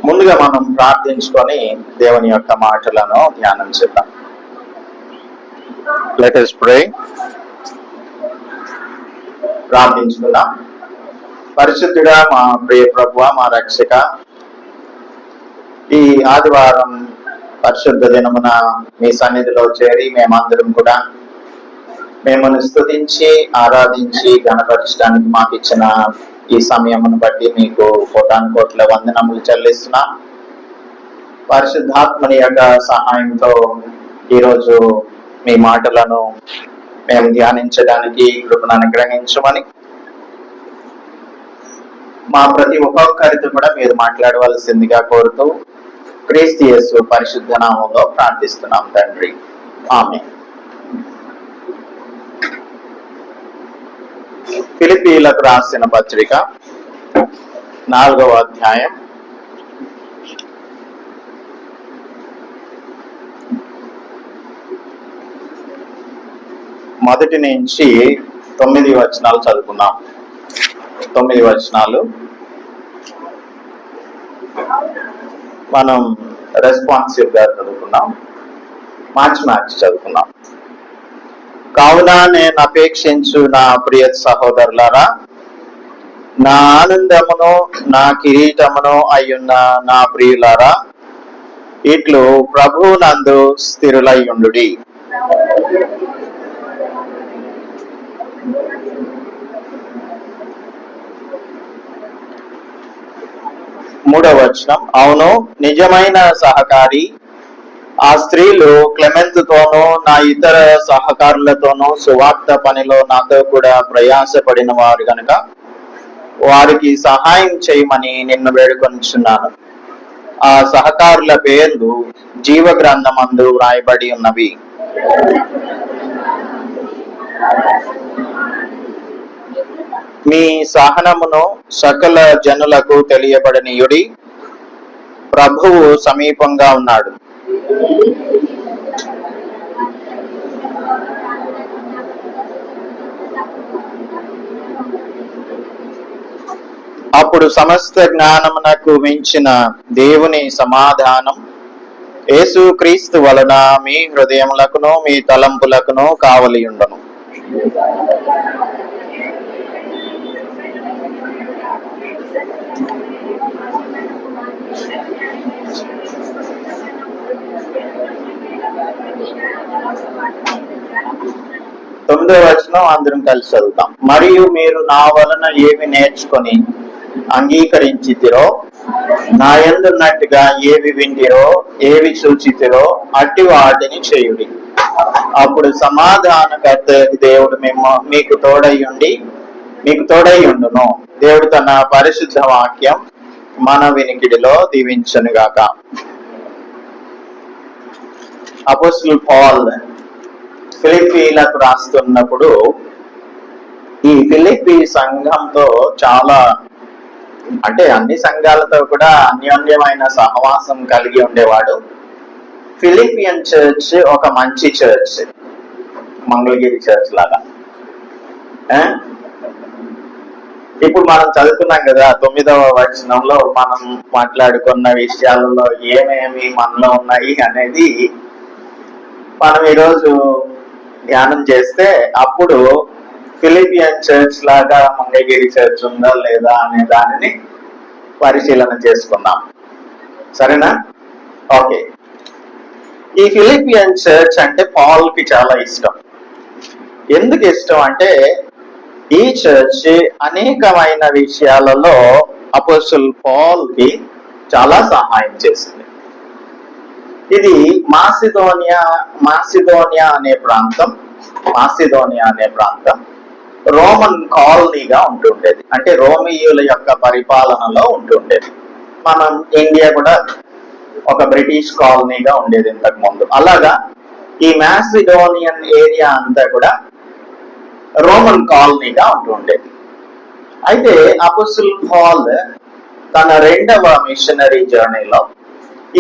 ముందుగా మనం ప్రార్థించుకొని దేవుని యొక్క మాటలను ధ్యానం చేద్దాం. Let us pray. ప్రార్థించుకుందాం. పరిశుద్ధుడా, మా ప్రియ ప్రభువా, మా రక్షక, ఈ ఆదివారం పరిశుద్ధ దినమున మీ సన్నిధిలో చేరి మేమందరం కూడా మిమ్మల్ని స్తుతించి ఆరాధించి గణపరచడానికి మాకు ఇచ్చిన ఈ సమయమును బట్టి మీకు కోటాను కోట్ల వందనములు చెల్లిస్తున్నా. పరిశుద్ధాత్మని యొక్క సహాయంతో ఈరోజు మీ మాటలను మేము ధ్యానించడానికి కృపను అనుగ్రహించమని, మా ప్రతి ఒక్కొక్కరితో కూడా మీరు మాట్లాడవలసిందిగా కోరుతూ క్రీస్తు యేసు పరిశుద్ధ నామంలో ప్రార్థిస్తున్నాం తండ్రి, ఆమేన్. ఫిలిప్పీయులకు రాసిన పత్రిక 4వ అధ్యాయం 1 నుంచి 9 వచనాలు చదువుకున్నాం. 9 వచనాలు మనం రెస్పాన్సివ్ గా చదువుకున్నాం, మార్చి చదువుకున్నాం. కావున నేను అపేక్షించు నా ప్రియ సహోదరులారా, నా ఆనందమును నా కిరీటమును అయ్యున్న నా ప్రియులారా, ఇట్లు ప్రభువునందు స్థిరులయ్యుండుడి. మూడవ వచనం, అవును నిజమైన సహకారి ఆ స్త్రీలు క్లెమెంతుతోనూ నా ఇతర సహకారులతోనూ సువార్త పనిలో నాతో కూడా ప్రయాసపడిన వారు గనుక వారికి సహాయం చేయమని నిన్ను వేడుకొనిచున్నాను. ఆ సహకారుల పేర్లు జీవ గ్రంథమందు వ్రాయబడి ఉన్నవి. మీ సహనమును సకల జనులకు తెలియబడనీయుడి. ప్రభువు సమీపంగా ఉన్నాడు. అప్పుడు సమస్త జ్ఞానమునకు మించిన దేవుని సమాధానం యేసు క్రీస్తు వలన మీ హృదయములకును మీ తలంపులకును కావలియుండును. తొమ్మిదవ వచనం అందరం కలిసి చదువుతాం. మరియు మీరు నా వలన ఏవి నేర్చుకొని అంగీకరించితిరో, నా యందున్నట్టుగా ఏవి వింటిరో ఏవి చూచితిరో అట్టి వాటిని చేయుడి. అప్పుడు సమాధానకర్త దేవుడు మీకు తోడైయుండును. దేవుడు తన పరిశుద్ధ వాక్యం మన వినికిడిలో దీవించునుగాక. అపోస్తలుడు పౌలు ఫిలిప్పీలకు రాస్తున్నప్పుడు ఈ ఫిలిప్పీ సంఘంతో చాలా, అంటే అన్ని సంఘాలతో కూడా అన్యోన్యమైన సహవాసం కలిగి ఉండేవాడు. ఫిలిపియన్ చర్చ్ ఒక మంచి చర్చ్, మంగళగిరి చర్చ్ లాగా. ఇప్పుడు మనం చదువుకున్నాం కదా, 9వ వచనంలో మనం మాట్లాడుకున్న విషయాలలో ఏమేమి మనలో ఉన్నాయి అనేది మనం ఈరోజు ధ్యానం చేస్తే అప్పుడు ఫిలిపియన్ చర్చ్ లాగా మంగళగిరి చర్చ్ ఉందా లేదా అనే దానిని పరిశీలన చేసుకుందాం. సరేనా? ఓకే. ఈ ఫిలిపియన్ చర్చ్ అంటే పౌల్ కి చాలా ఇష్టం. ఎందుకు ఇష్టం అంటే ఈ చర్చ్ అనేకమైన విషయాలలో అపోస్తలుడు పౌల్ కి చాలా సహాయం చేసింది. ఇది మాసిదోనియా అనే ప్రాంతం రోమన్ కాలనీగా ఉంటుండేది. అంటే రోమియోల యొక్క పరిపాలనలో ఉంటుండేది. మనం ఇండియా కూడా ఒక బ్రిటిష్ కాలనీగా ఉండేది ఇంతకు ముందు. అలాగా ఈ మాసిడోనియన్ ఏరియా అంతా కూడా రోమన్ కాలనీగా ఉంటుండేది. అయితే అపోస్తలుడు పౌల్ తన 2వ మిషనరీ జర్నీలో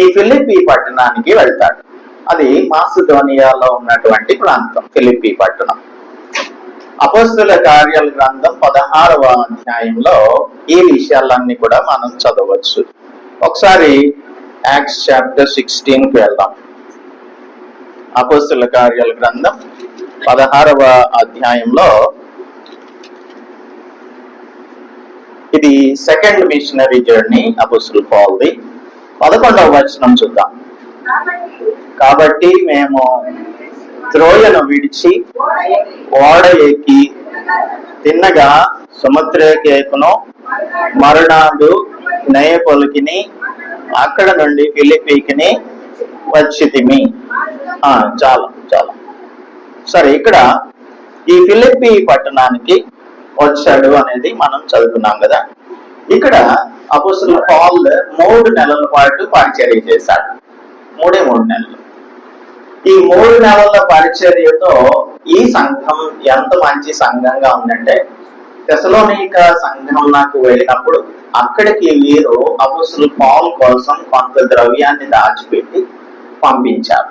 ఈ ఫిలిప్పీ పట్టణానికి వెళ్తాడు. అది మాసిడోనియాలో ఉన్నటువంటి ప్రాంతం ఫిలిప్పీ పట్టణం. అపోస్తలుల కార్యాల గ్రంథం 16వ అధ్యాయంలో ఈ విషయాలన్నీ కూడా మనం చదవచ్చు. ఒకసారి యాక్ట్స్ చాప్టర్ 16కి వెళ్దాం. అపోస్తలుల కార్యాల గ్రంథం 16వ అధ్యాయంలో ఇది సెకండ్ మిషనరీ జర్నీ అపోస్తలుల పాల్ది. 11వ వచనం చూద్దాం. కాబట్టి మేము త్రోయను విడిచి ఓడ ఎక్కి తిన్నగా సముద్రకేకును మరునాడు నెయపొలికిని అక్కడ నుండి ఫిలిప్పీకిని వచ్చితిమి. చాలా చాలా సరే, ఇక్కడ ఈ ఫిలిప్పీ పట్టణానికి వచ్చాడు అనేది మనం చదువుకున్నాం కదా. ఇక్కడ అపోస్తలుల పౌలు 3 నెలల పాటు పరిచర్య చేశాడు. 3 నెలలు. ఈ 3 నెలల పరిచర్యతో ఈ సంఘం ఎంత మంచి సంఘంగా ఉందంటే, తెసలోనిక సంఘం నాకు వెళ్ళినప్పుడు అక్కడికి వీరు అపోస్తలుల పౌలు కోసం కొంత ద్రవ్యాన్ని దాచిపెట్టి పంపించారు.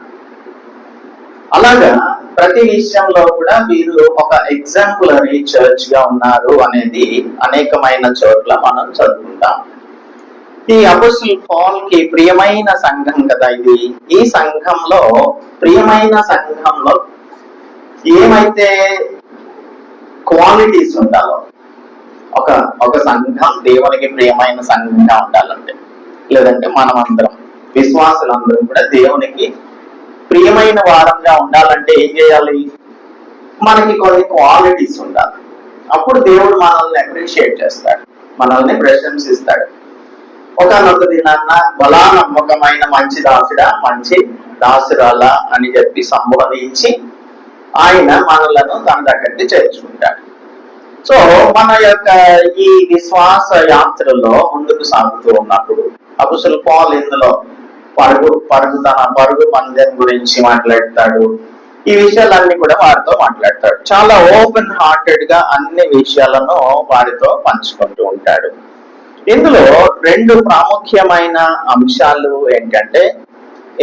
అలాగా ప్రతి విషయంలో కూడా వీరు ఒక ఎగ్జాంపులరీ చర్చ్ గా ఉన్నారు అనేది అనేకమైన చోట్ల మనం చదువుకుంటాం. ఈ అపోస్తలుల పౌలుకి ప్రియమైన సంఘం కదా ఇది. ఈ సంఘంలో ప్రియమైన సంఘంలో ఏమైతే క్వాలిటీస్ ఉండాలో, ఒక సంఘం దేవునికి ప్రియమైన సంఘంగా ఉండాలంటే, లేదంటే మనమందరం విశ్వాసులందరం కూడా దేవునికి ప్రియమైన వారంగా ఉండాలంటే ఏం చేయాలి? మనకి కొన్ని క్వాలిటీస్ ఉండాలి. అప్పుడు దేవుడు మనల్ని అప్రిషియేట్ చేస్తాడు, మనల్ని ప్రశంసిస్తాడు. ఒకనొక దినాన్న బలా నమ్మకమైన మంచి దాసుడా, మంచి దాసురాలా అని చెప్పి సంబోధించి ఆయన మనలను తన దగ్గరికి చేర్చుకుంటాడు. సో మన యొక్క ఈ విశ్వాస యాత్రలో ముందుకు సాగుతూ ఉన్నప్పుడు అపోస్తలుల పౌలు ఇందులో తన పరుగు పందెం గురించి మాట్లాడతాడు. ఈ విషయాలన్నీ కూడా వారితో మాట్లాడతాడు. చాలా ఓపెన్ హార్టెడ్ గా అన్ని విషయాలను వారితో పంచుకుంటూ ఉంటాడు. ఇందులో 2 ప్రాముఖ్యమైన అంశాలు ఏంటంటే,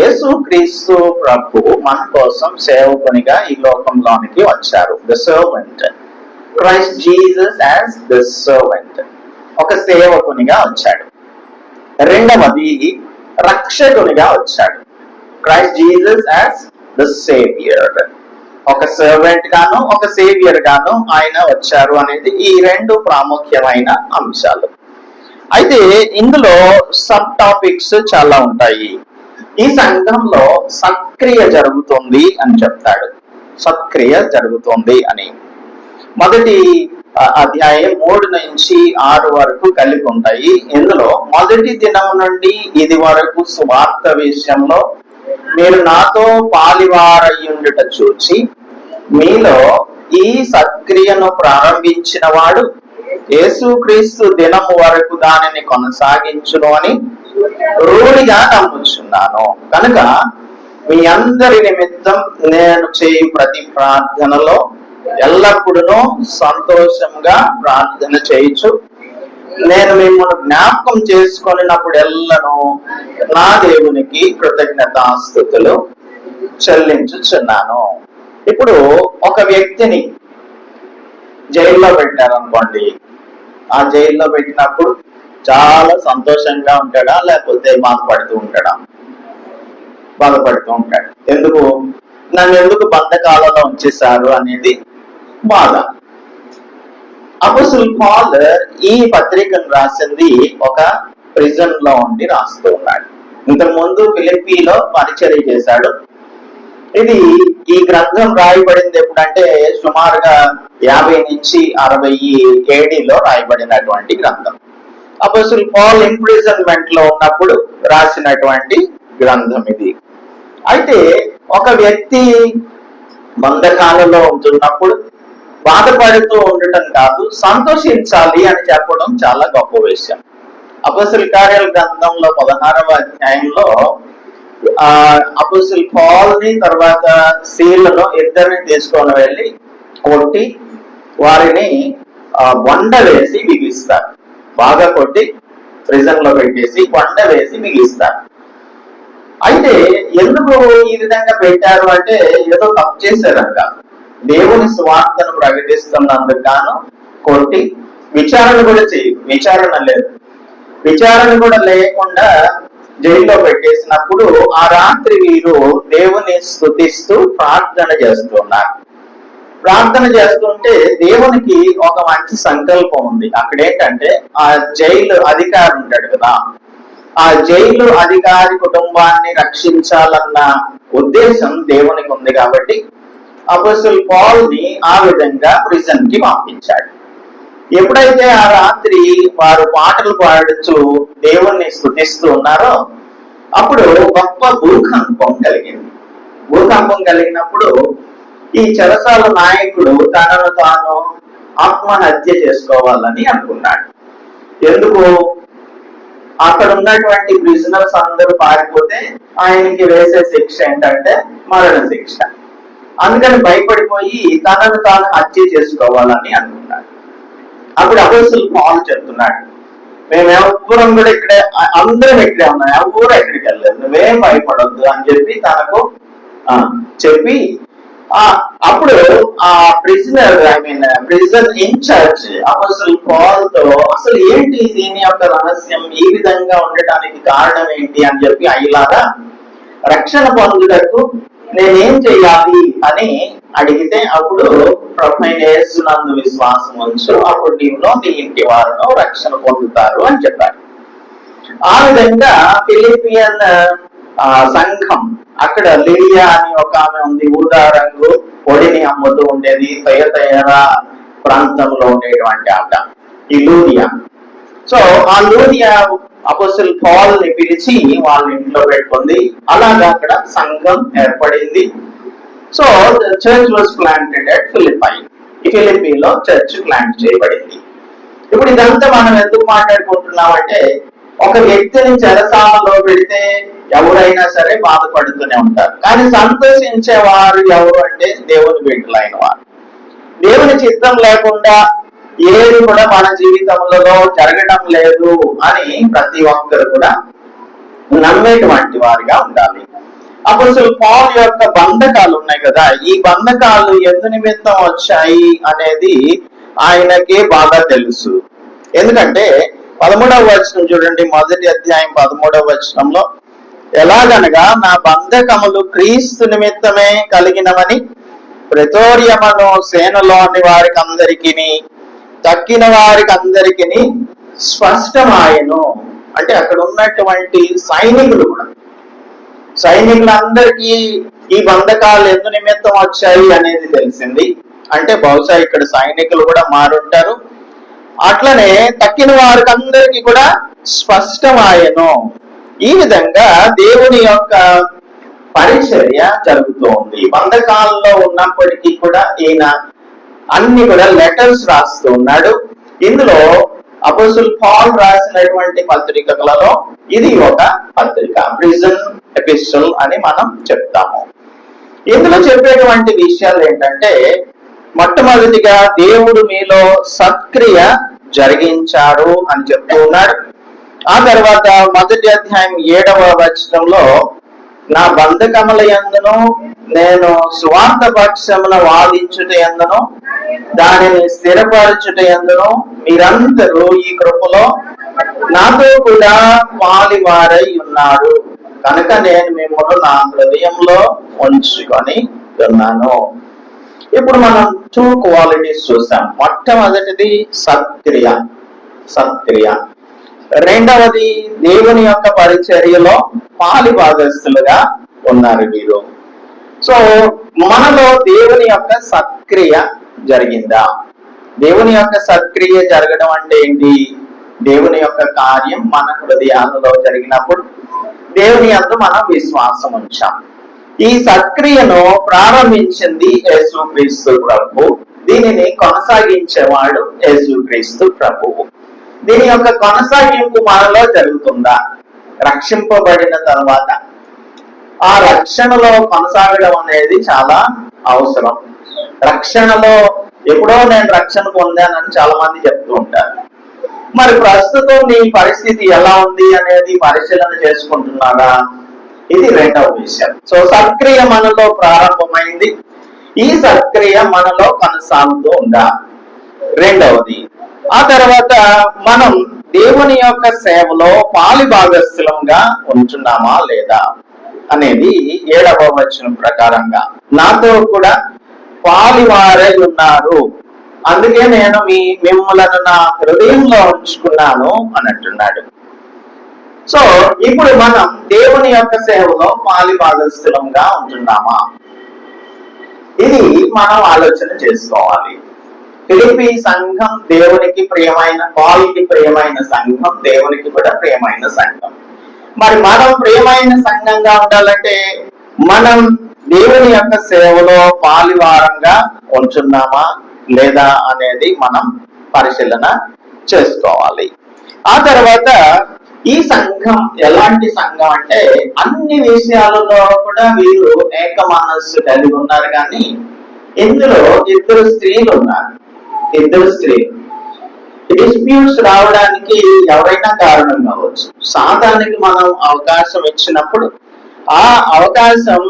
యేసుక్రీస్తు ప్రభు మన కోసం సేవకునిగా ఈ లోకంలోనికి వచ్చారు. The servant, Christ Jesus as the servant, ఒక సేవకునిగా వచ్చాడు. రెండవది రక్షకునిగా వచ్చాడు. Christ Jesus as the saviour, ఒక సర్వెంట్ గాను ఒక సేవియర్ గాను ఆయన వచ్చారు అనేది ఈ 2 ప్రాముఖ్యమైన అంశాలు. అయితే ఇందులో సబ్ టాపిక్స్ చాలా ఉంటాయి. ఈ సంఘంలో సత్క్రియ జరుగుతుంది అని చెప్తాడు. సత్క్రియ జరుగుతుంది అని మొదటి అధ్యాయం 3 నుంచి 6 వరకు కలిపి ఉంటాయి. ఇందులో మొదటి దినం నుండి ఇది వరకు సువార్త విషయంలో మీరు నాతో పాలివారయ్యుండుట చూచి మీలో ఈ సత్క్రియను ప్రారంభించిన వాడు యేసుక్రీస్తు దినము వరకు దానిని కొనసాగించును అని రూఢిగా నమ్ముచున్నాను. కనుక మీ అందరి నిమిత్తం నేను చేయు ప్రతి ప్రార్థనలో ఎల్లప్పుడూ సంతోషంగా ప్రార్థన చేయొచ్చు. నేను మిమ్మల్ని జ్ఞాపకం చేసుకున్నప్పుడు ఎల్లను నా దేవునికి కృతజ్ఞతాస్తుతులు చెల్లించుచున్నాను. ఇప్పుడు ఒక వ్యక్తిని జైల్లో పెట్టారనుకోండి, ఆ జైల్లో పెట్టినప్పుడు చాలా సంతోషంగా ఉంటాడా, లేకపోతే బాధపడుతూ ఉంటాడా? బాధపడుతూ ఉంటాడు. నన్ను ఎందుకు బంధకాలలో ఉంచేశారు అనేది బాధ. అపోస్తలుల పౌలు ఈ పత్రికను రాసింది ఒక ప్రిజన్ లో ఉండి రాస్తూ ఉన్నాడు. ఇంతకు ముందు ఫిలిప్పీలో పరిచర్య చేశాడు. ఈ గ్రంథం రాయబడింది ఎప్పుడంటే సుమారుగా 50 నుంచి 60 ADలో రాయబడినటువంటి గ్రంథం. అపోస్తలుల పౌలు ఇంప్రిజన్మెంట్ లో ఉన్నప్పుడు రాసినటువంటి గ్రంథం ఇది. అయితే ఒక వ్యక్తి బంధకాలలో ఉంటున్నప్పుడు బాధపడుతూ ఉండటం కాదు, సంతోషించాలి అని చెప్పడం చాలా గొప్ప విషయం. అపోస్తలుల కార్యాల గ్రంథంలో 16వ అధ్యాయంలో అపోస్తలుల పౌలుని తర్వాత సీలను ఇద్దరిని తీసుకొని వెళ్ళి కొట్టి వారిని వండ వేసి బిగిస్తారు. బాగా కొట్టి ప్రిజన్ లో పెట్టేసి వండ వేసి బిగిస్తారు. అయితే ఎందుకు ఈ విధంగా పెట్టారు అంటే ఏదో తప్పు చేశారని కాదు, దేవుని స్వార్థను ప్రకటిస్తున్నందుకు గాను కొట్టి విచారణ కూడా చేయదు. విచారణ లేదు. విచారణ కూడా లేకుండా జైల్లో పెట్టేసినప్పుడు ఆ రాత్రి వీరు దేవుని స్తుతిస్తూ ప్రార్థన చేస్తున్నారు. ప్రార్థన చేస్తుంటే దేవునికి ఒక మంచి సంకల్పం ఉంది. అక్కడ ఏంటంటే ఆ జైలు అధికారి ఉంటాడు కదా, ఆ జైలు అధికారి కుటుంబాన్ని రక్షించాలన్న ఉద్దేశం దేవునికి ఉంది. కాబట్టి అపోస్తలుడు పౌల్ ని ఆ విధంగా ప్రిజన్ కి పంపించాడు. ఎప్పుడైతే ఆ రాత్రి వారు పాటలు పాడుతూ దేవుణ్ణి స్తుతిస్తూ ఉన్నారో అప్పుడు గొప్ప భూకంపం కలిగింది. భూకంపం కలిగినప్పుడు ఈ చెరసాల నాయకుడు తనను తాను ఆత్మహత్య చేసుకోవాలని అనుకున్నాడు. ఎందుకు? అక్కడ ఉన్నటువంటి ప్రిజనర్స్ అందరూ పారిపోతే ఆయనకి వేసే శిక్ష ఏంటంటే మరణ శిక్ష. అందుకని భయపడిపోయి తనను తాను హత్య చేసుకోవాలని అనుకున్నాడు. అప్పుడు అపోస్తలుడు పౌలు చెప్తున్నాడు, మేమెవ్వరం కూడా ఇక్కడే, అందరం ఇక్కడే ఉన్నాం, ఎవరు ఎక్కడికి వెళ్ళలేదు, నువ్వేం భయపడొద్దు అని చెప్పి తనకు చెప్పి అప్పుడు ఆ ప్రిజనర్ ప్రిజన్ ఇన్ఛార్జ్ అపోస్తలుడు పౌల్ తో అసలు ఏంటి దీని యొక్క రహస్యం, ఈ విధంగా ఉండటానికి కారణం ఏంటి అని చెప్పి అయ్యేలాగా రక్షణ పొందుటకు నేనేం చెయ్యాలి అని అడిగితే అప్పుడు ప్రభువైన యేసునందు విశ్వాసం ఉంచు, అప్పుడు నీవును నీ ఇంటి వారును రక్షణ పొందుతారు అని చెప్పారు. ఆ విధంగా ఫిలిపియన్ సంఘం, అక్కడ లిడియా అని ఒక ఆమె ఉంది, ఊదా రంగు పొడిని అమ్ముతూ ఉండేది, తయతయర ప్రాంతంలో ఉండేటువంటి ఆట ఈ లూదియా. సో ఆ లూదియా అపోస్తలుడు పౌల్ ని పిలిచి వాళ్ళ ఇంట్లో పెట్టుకుంది. అలాగా అక్కడ సంఘం ఏర్పడింది. So church was planted at Philippi. ఈ ఫిలిప్పీలో చర్చ్ ప్లాంట్ చేయబడింది. ఇప్పుడు ఇదంతా మనం ఎందుకు మాట్లాడుకుంటున్నామంటే, ఒక వ్యక్తిని చెరసాలలో పెడితే ఎవరైనా సరే బాధపడుతూనే ఉంటారు, కానీ సంతోషించేవారు ఎవరు అంటే దేవుని బిడ్డలైన వారు. దేవుని చిత్తం లేకుండా ఏది కూడా మన జీవితంలో జరగడం లేదు అని ప్రతి ఒక్కరు కూడా నమ్మేటువంటి వారిగా ఉండాలి. అపోస్తలుడు పౌలు యొక్క బంధకాలు ఉన్నాయి కదా, ఈ బంధకాలు ఎందు నిమిత్తం వచ్చాయి అనేది ఆయనకే బాగా తెలుసు. ఎందుకంటే 13వ వచనం చూడండి, మొదటి అధ్యాయం 13వ వచనంలో, ఎలాగనగా నా బంధకములు క్రీస్తు నిమిత్తమే కలిగినవని ప్రెతోరియమను సేనలోని వారికి అందరికీ తక్కిన వారికి అందరికీ స్పష్టమాయను. అంటే అక్కడ ఉన్నటువంటి సైనికులు కూడా, సైనికులందరికీ ఈ బంధకాలు ఎందు నిమిత్తం వచ్చాయి అనేది తెలిసింది. అంటే బహుశా ఇక్కడ సైనికులు కూడా మారుంటారు. అట్లనే తక్కిన వారికి అందరికీ కూడా స్పష్టమాయను. ఈ విధంగా దేవుని యొక్క పరిచర్య జరుగుతోంది. బంధకాల్లో ఉన్నప్పటికీ కూడా ఈయన అన్ని కూడా లెటర్స్ రాస్తూ ఉన్నాడు. ఇందులో అపోస్తలుడు పౌల్ రాసినటువంటి పత్రికలలో ఇది ఒక పత్రిక, ప్రిజన్ ఎపిస్టల్ అని మనం చెప్తాము. ఇందులో చెప్పేటువంటి విషయాలు ఏంటంటే, మొట్టమొదటిగా దేవుడు మీలో సత్క్రియ జరిగించాడు అని చెప్తూ ఉన్నాడు. ఆ తర్వాత మొదటి అధ్యాయం 7వ వచనంలో, నా బంధకముల యందును నేను స్వార్థ పక్షమున వాదించుట యందును దానిని స్థిరపరచుట యందును మీరందరూ ఈ కృపలో నాతో కూడా పాలివారై ఉన్నారు కనుక నేను మిమ్మల్ని నా హృదయంలో ఉంచుకొని ఉన్నాను. ఇప్పుడు మనం 2 క్వాలిటీస్ చూసాం. మొట్టమొదటిది సత్క్రియ, సత్క్రియ. రెండవది దేవుని యొక్క పరిచర్యలో పాలి భాగస్తులుగా ఉన్నారు మీరు. సో మనలో దేవుని యొక్క సత్క్రియ జరిగిందా? దేవుని యొక్క సత్క్రియ జరగడం అంటే ఏంటి? దేవుని యొక్క కార్యం మన హృదయాలలో జరిగినప్పుడు దేవుని యందు మనం విశ్వాసం ఉంచాం. ఈ సత్క్రియను ప్రారంభించింది యేసుక్రీస్తు ప్రభు, దీనిని కొనసాగించేవాడు యేసుక్రీస్తు ప్రభువు. దీని యొక్క కొనసాగింపు మనలో జరుగుతుందా? రక్షింపబడిన తర్వాత ఆ రక్షణలో కొనసాగడం అనేది చాలా అవసరం. రక్షణలో ఎప్పుడో నేను రక్షణ పొందానని చాలా మంది చెప్తూ ఉంటారు. మరి ప్రస్తుతం నీ పరిస్థితి ఎలా ఉంది అనేది పరిశీలన చేసుకుంటున్నారా? ఇది రెండవ విషయం. సో సత్క్రియ మనలో ప్రారంభమైంది, ఈ సత్క్రియ మనలో కొనసాగుతూ ఉందా? రెండవది. ఆ తర్వాత మనం దేవుని యొక్క సేవలో పాలి భాగస్థులంగా ఉంటున్నామా లేదా అనేది 7వ వచనం ప్రకారంగా, నాతో కూడా పాలివారై ఉన్నారు, అందుకే నేను మిమ్మలను నా హృదయంలో ఉంచుకున్నాను అని అంటున్నాడు. సో ఇప్పుడు మనం దేవుని యొక్క సేవలో పాలి భాగస్థులంగా ఉంటున్నామా, ఇది మనం ఆలోచన చేసుకోవాలి. ఫిలిప్పీ సంఘం దేవునికి ప్రియమైన, పాల్కి ప్రియమైన సంఘం, దేవునికి కూడా ప్రియమైన సంఘం. మరి మనం ప్రియమైన సంఘంగా ఉండాలంటే మనం దేవుని యొక్క సేవలో పాలివారంగా ఉంటున్నామా లేదా అనేది మనం పరిశీలన చేసుకోవాలి. ఆ తర్వాత ఈ సంఘం ఎలాంటి సంఘం అంటే అన్ని విషయాలలో కూడా వీరు ఏక మనస్సు కలిగి ఉన్నారు. కానీ ఇందులో 2 స్త్రీలు ఉన్నారు. 2 స్త్రీలు డిస్ప్యూట్స్ రావడానికి ఎవరైనా కారణం కావచ్చు. సాతానికి మనం అవకాశం ఇచ్చినప్పుడు ఆ అవకాశం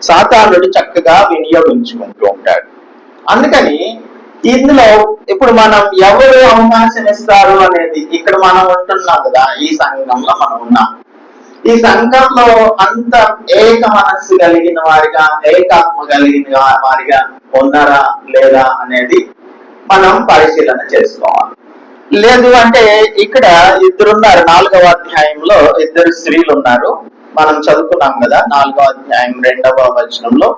సాతానుడు చక్కగా వినియోగించుకుంటూ ఉంటాడు. అందుకని ఇందులో ఇప్పుడు మనం ఎవరు అవకాశం ఇస్తారు అనేది, ఇక్కడ మనం ఉంటున్నాం కదా, ఈ సంఘంలో మనం ఉన్నాం. ఈ సంఘంలో అంత ఏక మనస్సు కలిగిన వారిగా, ఏకాత్మ కలిగిన వారిగా ఉన్నారా లేదా అనేది మనం పరిశీలన చేసుకోవాలి. లేదు అంటే ఇక్కడ 2 ఉన్నారు. 4వ అధ్యాయంలో 2 స్త్రీలు ఉన్నారు. మనం చదువుకున్నాం కదా, 4వ అధ్యాయం 2వ వచనంలో,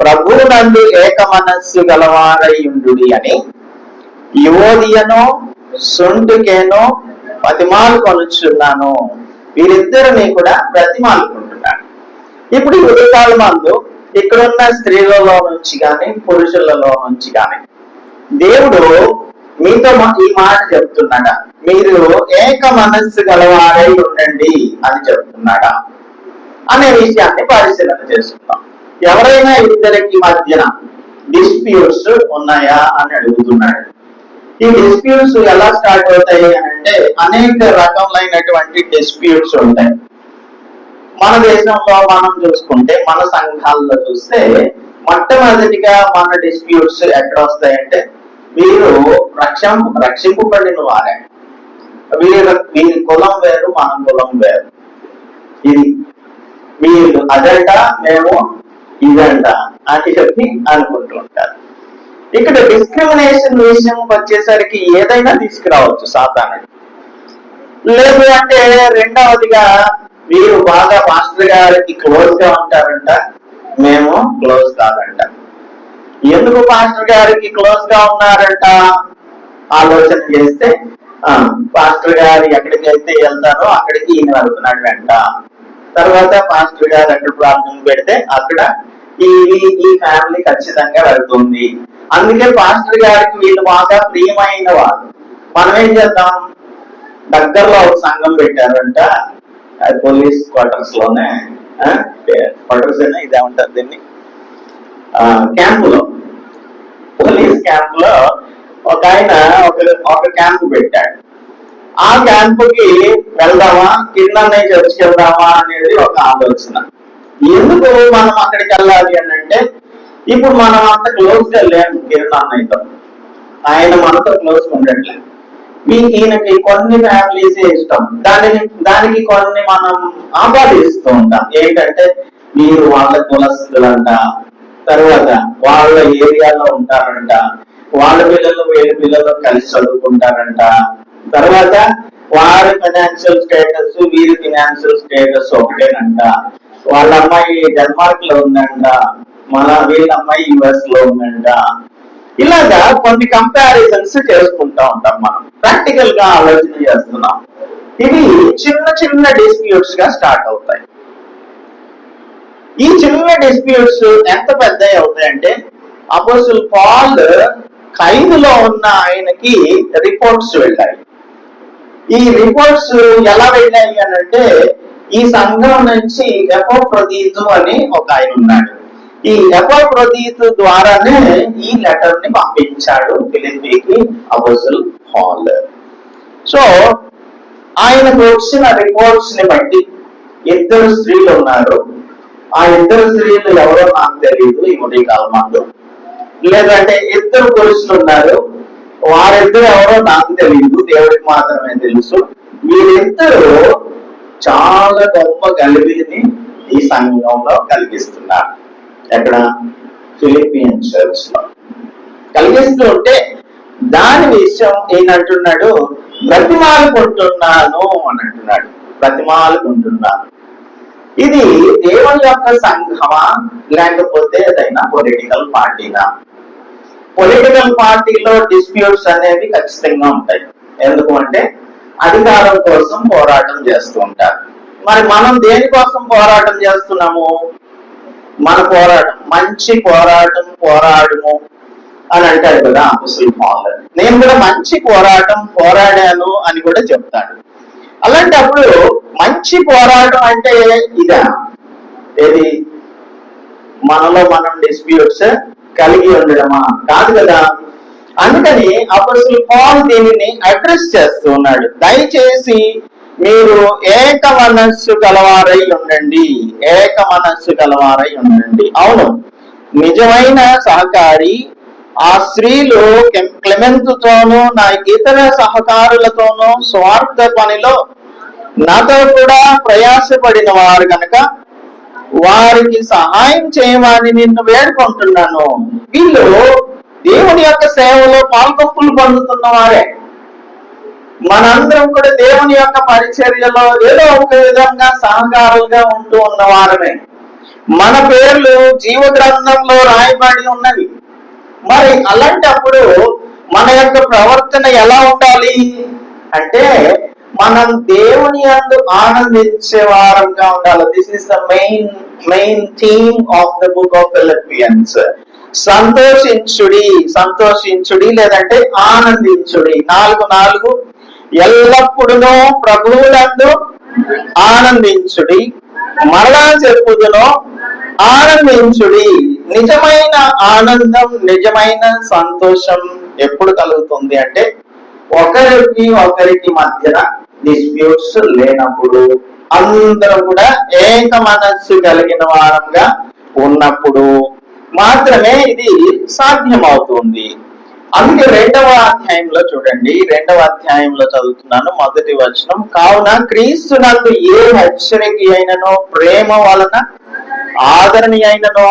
ప్రభువునందు ఏక మనస్సు గలవారయుండుడి అని యువోదియను సుంటుకేను ప్రతిమాలు కొనుచున్నాను. వీరిద్దరిని కూడా ప్రతిమాలుకుంటున్నాడు. ఇప్పుడు ఈ ఉదయకాల మందు ఇక్కడున్న స్త్రీలలో నుంచి కానీ పురుషులలో నుంచి కానీ దేవుడు మీతో ఈ మాట చెప్తున్నాడా, మీరు ఏక మనస్సు గలవారై ఉండండి అని చెప్తున్నాడా అనే విషయాన్ని పరిశీలన చేసుకుందాం. ఎవరైనా ఇద్దరికి మధ్యన డిస్ప్యూట్స్ ఉన్నాయా అని అడుగుతున్నాడు. ఈ డిస్ప్యూట్స్ ఎలా స్టార్ట్ అవుతాయి అని అంటే అనేక రకములైనటువంటి డిస్ప్యూట్స్ ఉంటాయి. మన దేశంలో మనం చూసుకుంటే, మన సంఘాల్లో చూస్తే మొట్టమొదటిగా మన డిస్ప్యూట్స్ ఎక్కడ వస్తాయంటే, వీరు రక్షింపబడిన వారే, వీరి కులం వేరు, మన కులం వేరు, ఇది వీళ్ళు అజెండా, మేము ఇదంట అని చెప్పి అనుకుంటూ ఉంటారు. ఇక్కడ డిస్క్రిమినేషన్ విషయం వచ్చేసరికి ఏదైనా తీసుకురావచ్చు సాతానుడు. లేదు అంటే రెండవదిగా వీరు బాగా మాస్టర్ గారికి క్లోజ్ గా ఉంటారంట, మేము క్లోజ్ కాదంట. ఎందుకు మాస్టర్ గారికి క్లోజ్ గా ఉన్నారంట ఆలోచన చేస్తే, పాస్టర్ గారు ఎక్కడికి అయితే వెళ్తారో అక్కడికి ఈయన వెళ్తున్నాడు వెంట. తర్వాత పాస్టర్ గారు అక్కడ ప్రార్థన పెడితే అక్కడ ఈ ఫ్యామిలీ ఖచ్చితంగా వెళ్తుంది. అందుకే పాస్టర్ గారికి వీళ్ళు బాగా ప్రియమైన వాళ్ళు. మనం ఏం చేద్దాం, దగ్గరలో ఒక సంఘం పెట్టారంట, అది పోలీస్ క్వార్టర్స్ లోనే, క్వార్టర్స్ అయినా ఇదే ఉంటారు దీన్ని, క్యాంపులో, పోలీస్ క్యాంపులో ఒక ఆయన ఒక క్యాంపు పెట్టాడు. ఆ క్యాంపుకి వెళ్దామా, కిందనే చర్చికి వెళ్దామా అనేది ఒక ఆలోచన. ఎందుకు మనం అక్కడికి వెళ్ళాలి అని అంటే, ఇప్పుడు మనం అంత క్లోజ్ గా లేము కిరణ్ అన్నయ్యతో, ఆయన మనతో క్లోజ్ ఉండట్లేదు. ఈయనకి కొన్ని ఫ్యామిలీస్ ఇష్టం, దానికి కొన్ని మనం ఆపాదిస్తూ ఉంటాం. ఏంటంటే మీరు వాళ్ళ కులస్తులంట, తర్వాత వాళ్ళ ఏరియాలో ఉంటారంట, వాళ్ళ పిల్లలు వీళ్ళ పిల్లలు కలిసి చదువుకుంటారంట, తర్వాత వారి ఫైనాన్షియల్ స్టేటస్ వీరి ఫైనాన్షియల్ స్టేటస్ ఒకటేనంట, వాళ్ళ అమ్మాయి డెన్మార్క్ లో ఉందంట, వీళ్ళ అమ్మాయి యుఎస్ లో ఉందంట. ఇలాగా కొన్ని కంపారిజన్స్ చేసుకుంటా ఉంటాం. మనం ప్రాక్టికల్ గా ఆలోచన చేస్తున్నాం. ఇవి చిన్న చిన్న డిస్ప్యూట్స్ గా స్టార్ట్ అవుతాయి. ఈ చిన్న డిస్ప్యూట్స్ ఎంత పెద్ద అవుతాయంటే, అపోస్టల్ పాల్ ఖైదులో ఉన్న ఆయనకి రిపోర్ట్స్ వెళ్ళాయి. ఈ రిపోర్ట్స్ ఎలా వెళ్ళాయి అని అంటే, ఈ సంఘం నుంచి ఎపఫ్రోదితు అని ఒక ఆయన ఉన్నాడు. ఈ ఎపఫ్రోదితు ద్వారానే ఈ లెటర్ ని పంపించాడు ఫిలిప్పీకి అపోస్టల్ పాల్. సో ఆయనకు వచ్చిన రిపోర్ట్స్ ని బట్టి 2 స్త్రీలు ఉన్నారు. ఆ 2 స్త్రీలు ఎవరో నాకు తెలియదు ఈ ఉదయకాలం మందు. లేదంటే 2 పురుషులు ఉన్నారు, వారిద్దరు ఎవరో నాకు తెలియదు, దేవుడికి మాత్రమే తెలుసు. వీరిద్దరూ చాలా గొప్ప గలిబిలిని ఈ సంఘంలో కలిగిస్తున్నారు. ఎక్కడ? ఫిలిపియన్ చర్చ్ లో కలిగిస్తూ ఉంటే దాని విషయం ఏంటంటున్నాడు, బ్రతిమాలుకుంటున్నాను అని అంటున్నాడు. బ్రతిమాలుకుంటున్నాను. ఇది దేవుని యొక్క సంఘమా, లేకపోతే ఏదైనా పొలిటికల్ పార్టీనా? పొలిటికల్ పార్టీలో డిస్ప్యూట్స్ అనేవి ఖచ్చితంగా ఉంటాయి. ఎందుకు అంటే అధికారం కోసం పోరాటం చేస్తూ ఉంటారు. మరి మనం దేనికోసం పోరాటం చేస్తున్నాము? మన పోరాటం మంచి పోరాటం పోరాడము అని అంటాడు కదా అపోస్తలుడు పౌలు. నేను కూడా మంచి పోరాటం పోరాడాను అని కూడా చెప్తాడు. అలాంటప్పుడు మంచి పోరాటం అంటే ఇదా? ఏది? మనలో మనం డిస్ప్యూట్స్ కలిగి ఉండడమా? కాదు కదా. అందుకని అపోస్తలుడు పౌలు దీనిని అడ్రస్ చేస్తూ ఉన్నాడు. దయచేసి మీరు ఏక మనస్సు గలవారై ఉండండి, ఏక మనస్సు గలవారై ఉండండి. అవును, నిజమైన సహకారి ఆ స్త్రీలు క్లెమెంతుతోనూ నా ఇతర సహకారులతోనూ స్వార్థ పనిలో నాతో కూడా ప్రయాసపడిన వారు కనుక వారికి సహాయం చేయమని నిన్ను వేడుకుంటున్నాను. వీళ్ళు దేవుని యొక్క సేవలో పాల్గొప్పులు పొందుతున్న వారే. మనందరం కూడా దేవుని యొక్క పరిచర్యలో ఏదో ఒక విధంగా సహకారులుగా ఉంటూ ఉన్న వారమే. మన పేర్లు జీవ గ్రంథంలో రాయబడి ఉన్నవి. మరి అలాంటప్పుడు మన యొక్క ప్రవర్తన ఎలా ఉండాలి అంటే, మనం దేవుని యందు ఆనందించే వారంగా ఉండాలి. This is the main theme of the book of Philippians. సంతోషించుడి, సంతోషించుడి లేదంటే ఆనందించుడి. 4 ఎల్లప్పుడూ ప్రభువులందు ఆనందించుడి. మరలా చెప్పుదును, ఆనందించుడి. నిజమైన ఆనందం, నిజమైన సంతోషం ఎప్పుడు కలుగుతుంది అంటే ఒకరికి మధ్యన డిస్ప్యూట్స్ లేనప్పుడు, అందరూ కూడా ఏక మనస్సు కలిగిన వారంగా ఉన్నప్పుడు మాత్రమే ఇది సాధ్యమవుతుంది. అందుకే 2వ అధ్యాయంలో చూడండి, 2వ అధ్యాయంలో చదువుతున్నాను, 1వ వచనం. కావున క్రీస్తునందు ఏ హెచ్చరిక అయిననో, ప్రేమ వలన ఆదరణ అయిననో,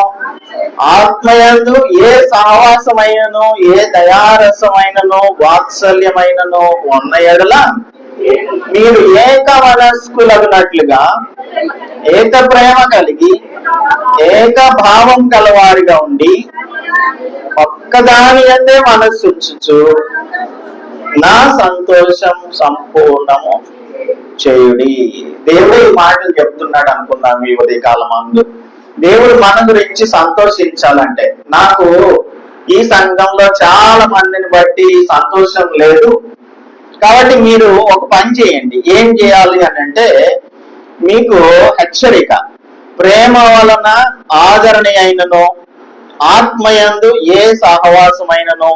ఆత్మయందు ఏ సహవాసమైననో, ఏ దయారసమైననో, వాత్సల్యమైననో ఉన్న ఎడల మీరు ఏక మనస్కులగునట్లుగా ఏక ప్రేమ కలిగి ఏక భావం గలవారిగా ఉండి ఒక్కదాని అందే మనస్సు ఉంచుచు నా సంతోషం సంపూర్ణము చేయుడి. దేవుడు ఈ మాటలు చెప్తున్నాడు అనుకున్నాం ఈ ఉదయకాలం అందు. దేవుడు మన గురించి సంతోషించాలంటే, నాకు ఈ సంఘంలో చాలా మందిని బట్టి సంతోషం లేదు, కాబట్టి మీరు ఒక పని చేయండి. ఏం చేయాలి అని అంటే, మీకు హెచ్చరిక, ప్రేమ వలన ఆదరణ అయినను, ఆత్మయందు ఏ సహవాసమైనను,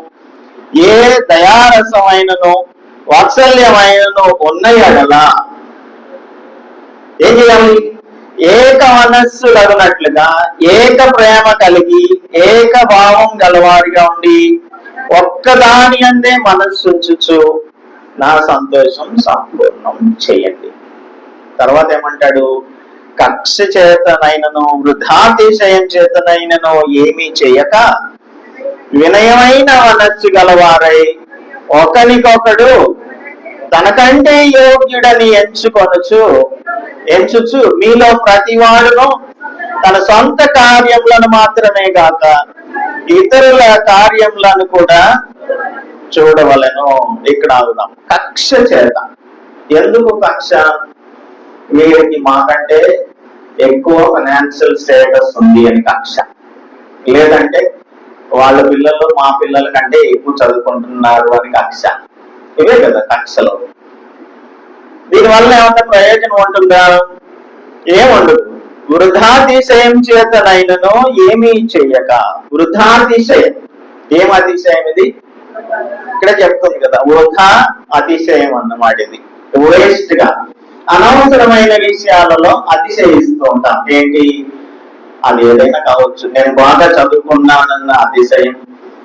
ఏ దయారసమైనను, వాత్సల్యమైనను ఉన్న ఎడల ఏం చేయాలి? ఏక మనస్సు లగునట్లుగా ఏక ప్రేమ కలిగి ఏక భావం గలవారిగా ఉండి ఒక్కదాని అందే మనస్సు ఉంచుచు నా సంతోషం సంపూర్ణం చేయండి. తర్వాత ఏమంటాడు? కక్ష చేతనైనను వృద్ధాతిశయం చేతనైనను ఏమీ చేయక వినయమైన మనస్సు గలవారై ఒకరికొకడు తనకంటే యోగ్యుడని ఎంచుచు మీలో ప్రతివాడును తన సొంత కార్యములను మాత్రమే కాక ఇతరుల కార్యములను కూడా చూడవలెను. ఇక్కడ ఆగుదాం. కక్ష చేత. ఎందుకు కక్ష? వీరికి మాకంటే ఎక్కువ ఫైనాన్షియల్ స్టేటస్ ఉంది అని కక్ష, లేదంటే వాళ్ళ పిల్లలు మా పిల్లల కంటే ఎక్కువ చదువుకుంటున్నారు అని కక్ష. ఇవే కదా కక్షలు. దీనివల్ల ఏమన్నా ప్రయోజనం ఉంటుందా? ఏముండదు. వృద్ధాతిశయం చేతనైనను ఏమీ చెయ్యక. వృద్ధాతిశయం. ఏం అతిశయం ఇది? ఇక్కడ చెప్తుంది కదా, వృధా అతిశయం అన్నమాట. ఇది వేస్ట్ గా అనవసరమైన విషయాలలో అతిశయిస్తూ ఉంటాం. ఏంటి? అది ఏదైనా కావచ్చు. నేను బాగా చదువుకున్నానన్న అతిశయం,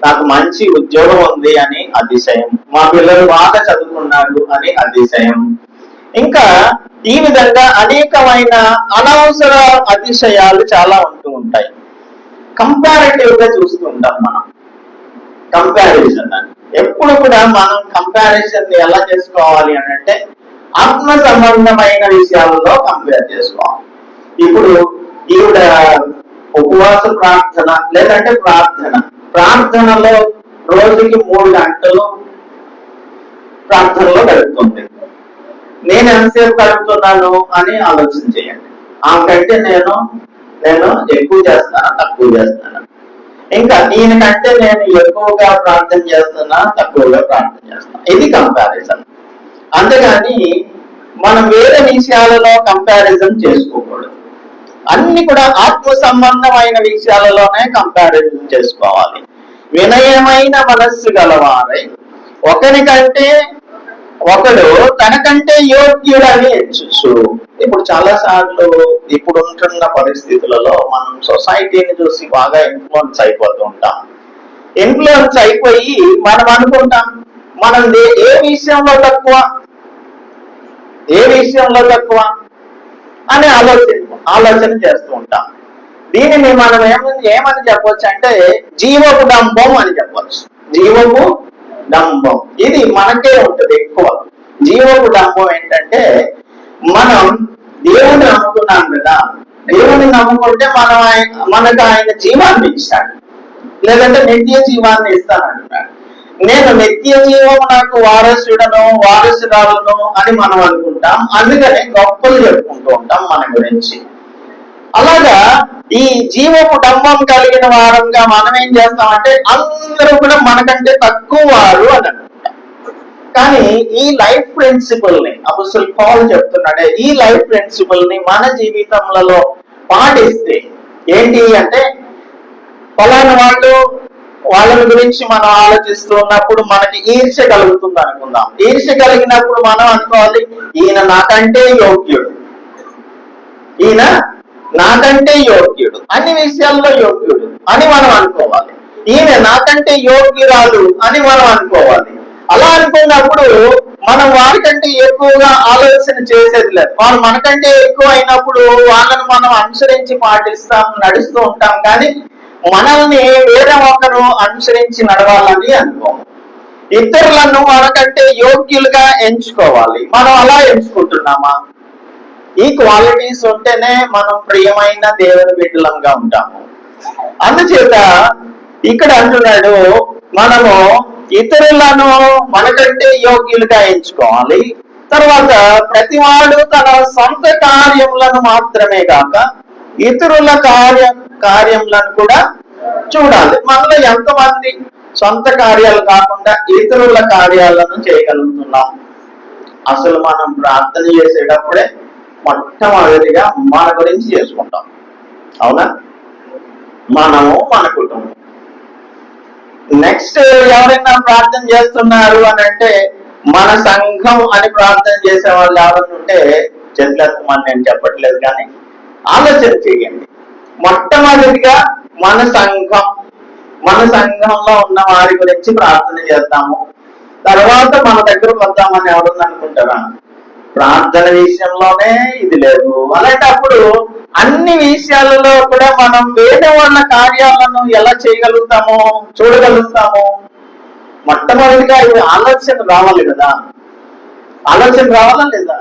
నాకు మంచి ఉద్యోగం ఉంది అని అతిశయం, మా పిల్లలు బాగా చదువుకున్నారు అని అతిశయం, ఇంకా ఈ విధంగా అనేకమైన అనవసర అతిశయాలు చాలా ఉంటూ ఉంటాయి. కంపారిటివ్ గా చూస్తూ ఉంటాం మనం. కంపారిజన్ అని ఎప్పుడు కూడా మనం కంపారిజన్ ఎలా చేసుకోవాలి అని అంటే ఆత్మ సంబంధమైన విషయాలలో కంపేర్ చేసుకోవాలి. ఇప్పుడు ఈవిడ ఉపవాస ప్రార్థన లేదంటే ప్రార్థనలో రోజుకి 3 గంటలు ప్రార్థనలో గడుపుతుంది. నేను ఎంతసేపు గడుపుతున్నాను అని ఆలోచన చేయండి. ఆమెకంటే నేను ఎక్కువ చేస్తానా తక్కువ చేస్తానా, ఇంకా దీనికంటే నేను ఎక్కువగా ప్రార్థన చేస్తున్నా తక్కువగా ప్రార్థన చేస్తున్నా, ఇది కంపారిజన్. అంతేగాని మనం వేరే విషయాలలో కంపారిజన్ చేసుకోకూడదు. అన్ని కూడా ఆత్మ సంబంధమైన విషయాలలోనే కంపారిజన్ చేసుకోవాలి. వినయమైన మనస్సు గలవారై ఒకరికంటే ఒకడు తనకంటే యోగ్యుడని ఎంచు. ఇప్పుడు చాలా సార్లు ఇప్పుడు ఉంటున్న పరిస్థితులలో మనం సొసైటీని చూసి బాగా ఇన్ఫ్లుయెన్స్ అయిపోతూ ఉంటాం. ఇన్ఫ్లుయెన్స్ అయిపోయి మనం అనుకుంటాం మనం ఏ విషయంలో తక్కువ అని ఆలోచన చేస్తూ ఉంటాం. దీనిని మనం ఏమని చెప్పొచ్చు అంటే జీవపు డంబం అని చెప్పొచ్చు. జీవపు డంబం ఇది మనకే ఉంటుంది ఎక్కువ. జీవపు డంబం ఏంటంటే మనం దేవుని నమ్ముకున్నాం కదా, దేవుని నమ్ముకుంటే మనకు ఆయన జీవాన్ని ఇస్తాడు, లేదంటే నిత్య జీవాన్ని ఇస్తానంటున్నాడు. నేను నిత్య జీవం నాకు వారసురాలను అని మనం అనుకుంటాం. అందుకని గొప్పలు చెప్పుకుంటూ ఉంటాం మన గురించి. అలాగా ఈ జీవపు డంబం కలిగిన వారంగా మనం ఏం చేస్తామంటే అందరూ కూడా మనకంటే తక్కువ వారు అని అనుకుంటాం. కానీ ఈ లైఫ్ ప్రిన్సిపల్ ని అపోస్తలుడు పౌలు చెప్తున్నాడే, ఈ లైఫ్ ప్రిన్సిపల్ ని మన జీవితంలో పాటిస్తే ఏంటి అంటే ఫలానా వాళ్ళని గురించి మనం ఆలోచిస్తూ ఉన్నప్పుడు మనకి ఈర్ష్య కలుగుతుంది అనుకుందాం. ఈర్ష్య కలిగినప్పుడు మనం అనుకోవాలి ఈయన నాకంటే యోగ్యుడు, అన్ని విషయాల్లో యోగ్యుడు అని మనం అనుకోవాలి. ఈయన నాకంటే యోగ్యురాలు అని మనం అనుకోవాలి. అలా అనుకున్నప్పుడు మనం వారికంటే ఎక్కువగా ఆలోచన చేసేది లేదు. వాళ్ళు మనకంటే ఎక్కువ అయినప్పుడు వాళ్ళని మనం అనుసరించి నడుస్తూ ఉంటాం. కానీ మనల్ని వేరే ఒకరు అనుసరించి నడవాలని అనుకోము. ఇతరులను మనకంటే యోగ్యులుగా ఎంచుకోవాలి. మనం అలా ఎంచుకుంటున్నామా? ఈ క్వాలిటీస్ ఉంటేనే మనం ప్రియమైన దేవుని బిడ్డలంగా ఉంటాము. అందుచేత ఇక్కడ అంటున్నాడు మనము ఇతరులను మనకంటే యోగ్యులుగా ఎంచుకోవాలి. తర్వాత ప్రతివాడు తన సొంత కార్యములను మాత్రమే కాక ఇతరుల కార్యములను కూడా చూడాలి. మనలో ఎంతమంది సొంత కార్యాలు కాకుండా ఇతరుల కార్యాలను చేయగలుగుతున్నాం? అసలు మనం ప్రార్థన చేసేటప్పుడే మొట్టమొదటిగా మన గురించి చేసుకుంటాం, అవునా? మనము మన కుటుంబం. నెక్స్ట్ ఎవరైనా ప్రార్థన చేస్తున్నారు అని అంటే మన సంఘం అని ప్రార్థన చేసే వాళ్ళు ఎవరైనా ఉంటే చేతులెత్తమని నేను చెప్పట్లేదు, కానీ ఆలోచన చేయండి. మొట్టమొదటిగా మన సంఘంలో ఉన్న వారి గురించి ప్రార్థన చేస్తాము. తర్వాత మన దగ్గరకు వద్దామని ఎవరన్నా అనుకుంటారా? ప్రార్థన విషయంలోనే ఇది లేదు. అలాంటప్పుడు అన్ని విషయాలలో కూడా మనం వేరే వాళ్ళ కార్యాలను ఎలా చేయగలుగుతామో చూడగలుగుతాము. మొట్టమొదటిగా ఇది ఆలోచన రావాలి కదా, ఆలోచన రావాలా లేదా?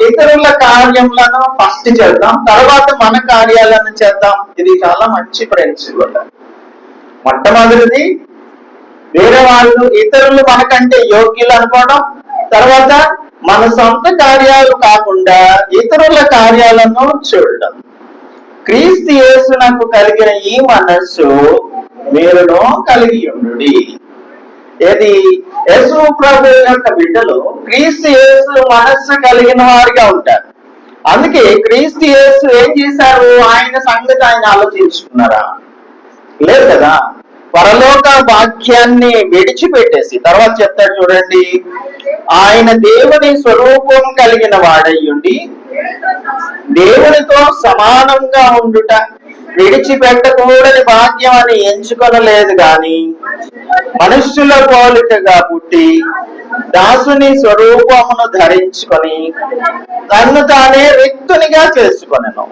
ఇతరుల కార్యములను ఫస్ట్ చేద్దాం, తర్వాత మన కార్యాలను చేద్దాం. ఇది చాలా మంచి ప్రిన్సిపల్. మొట్టమొదటిది వేరే వాళ్ళు ఇతరులు మనకంటే యోగ్యులు అనుకోవడం, తర్వాత మన సొంత కార్యాలు కాకుండా ఇతరుల కార్యాలను చూడడం. క్రీస్తు యేసునకు కలిగిన ఈ మనస్సు మీరును కలిగి ఉండుడి. ఏది? యేసు ప్రభు యొక్క బిడ్డలు క్రీస్తు యేసు మనస్సు కలిగిన వారిగా ఉంటారు. అందుకే క్రీస్తు యేసు ఏం చేశారు? ఆయన సంగతి ఆయన ఆలోచించుకున్నారా? లేదు కదా. పరలోక వాక్యాన్ని విడిచిపెట్టేసి తర్వాత చెప్తాడు చూడండి, ఆయన దేవుని స్వరూపం కలిగిన వాడయ్యుండి దేవునితో సమానంగా ఉండుట విడిచిపెట్టకూడని భాగ్యం అని ఎంచుకొనలేదు గాని మనుష్యుల పోలికగా పుట్టి దాసుని స్వరూపమును ధరించుకొని తన్ను తానే రిక్తునిగా చేసుకొనెను.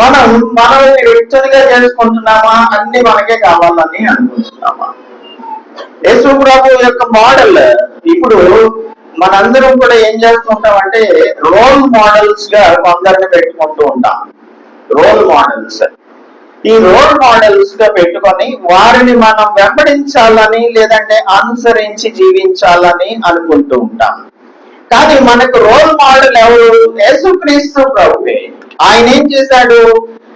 మనల్ని రిక్తునిగా చేసుకుంటున్నామా? అన్ని మనకే కావాలని అనుకుంటున్నామా? యేసు ప్రభు యొక్క మోడల్ ఇప్పుడు మనందరం కూడా ఏం చేస్తుంటామంటే రోల్ మోడల్స్ గా కొందరిని పెట్టుకుంటూ ఉంటాం. రోల్ మోడల్స్, ఈ రోల్ మోడల్స్ గా పెట్టుకొని వారిని మనం వెంబడించాలని లేదంటే అనుసరించి జీవించాలని అనుకుంటూ ఉంటాం. కానీ మనకు రోల్ మోడల్ ఎవరు? యేసుక్రీస్తు ప్రభువే. ఆయన ఏం చేశాడు?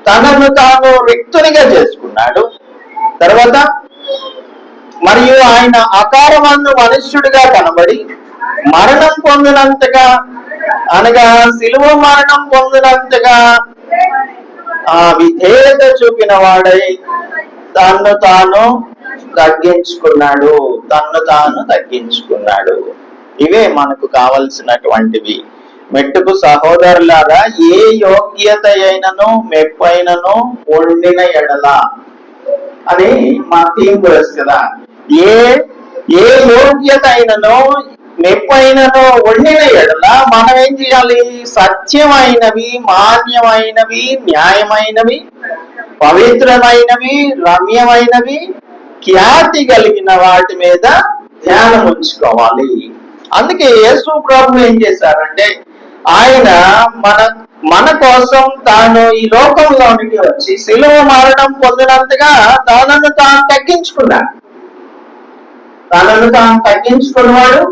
తనను తాను రిక్తునిగా చేసుకున్నాడు. తర్వాత మరియు ఆయన ఆకారమందు మనుష్యుడిగా కనబడి మరణం పొందినంతగా, అనగా శిలువ మరణం పొందినంతగా విధేయత చూపిన వాడై తన్ను తాను తగ్గించుకున్నాడు. ఇవే మనకు కావలసినటువంటివి. మెట్టుకు సహోదరులారా, ఏ యోగ్యత అయినను మెప్పైనను వండిన ఎడల అని మా థీమ్ వర్స్ కదా. ఏ యోగ్యత అయినను మెప్పైనను వండిన ఎడల మనం ఏం చేయాలి? సత్యమైనవి, మాన్యమైనవి, న్యాయమైనవి, పవిత్రమైనవి, రమ్యమైనవి, ఖ్యాతి కలిగిన వాటి మీద ధ్యానం ఉంచుకోవాలి. అందుకే యేసు ప్రభు ఏం చేశారంటే ఆయన మన కోసం తాను ఈ లోకంలోనికి వచ్చి శిలువ మరణం పొందినంతగా తనను తాను తగ్గించుకున్నాడు. తనను తాను తగ్గించుకున్నవాడు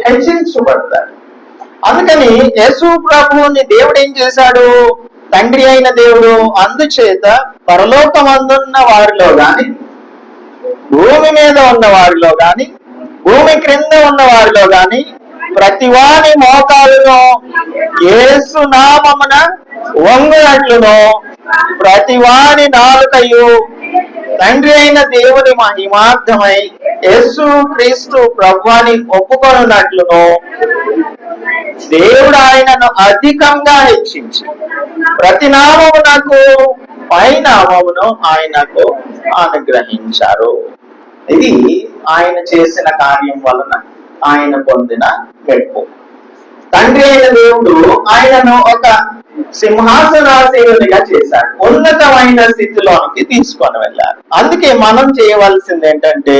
హెచ్చించబడతాడు. అందుకని యేసు ప్రభువుని దేవుడు ఏం చేశాడు? తండ్రి అయిన దేవుడు అందుచేత పరలోకమందున్న వారిలో గాని, భూమి మీద ఉన్న వారిలో గాని, భూమి క్రింద ఉన్న వారిలో గాని ప్రతివాని మోకాలును యేసు నామమున వంగునట్లును ప్రతివాని నాలుకయు తండ్రి అయిన దేవుని మహిమార్థమై యేసు క్రీస్తు ప్రభువుని ఒప్పుకొనున్నట్లును దేవుడు ఆయనను అధికంగా హెచ్చించి ప్రతి నామమునకు పై నామమును ఆయనకు అనుగ్రహించారు. ఇది ఆయన చేసిన కార్యం వలన ఆయన పొందిన గెలుపు. తండ్రి అయిన దేవుడు ఆయనను ఒక సింహాసనాసీనునిగా చేశాడు. ఉన్నతమైన స్థితిలోనికి తీసుకొని వెళ్ళారు. అందుకే మనం చేయవలసింది ఏంటంటే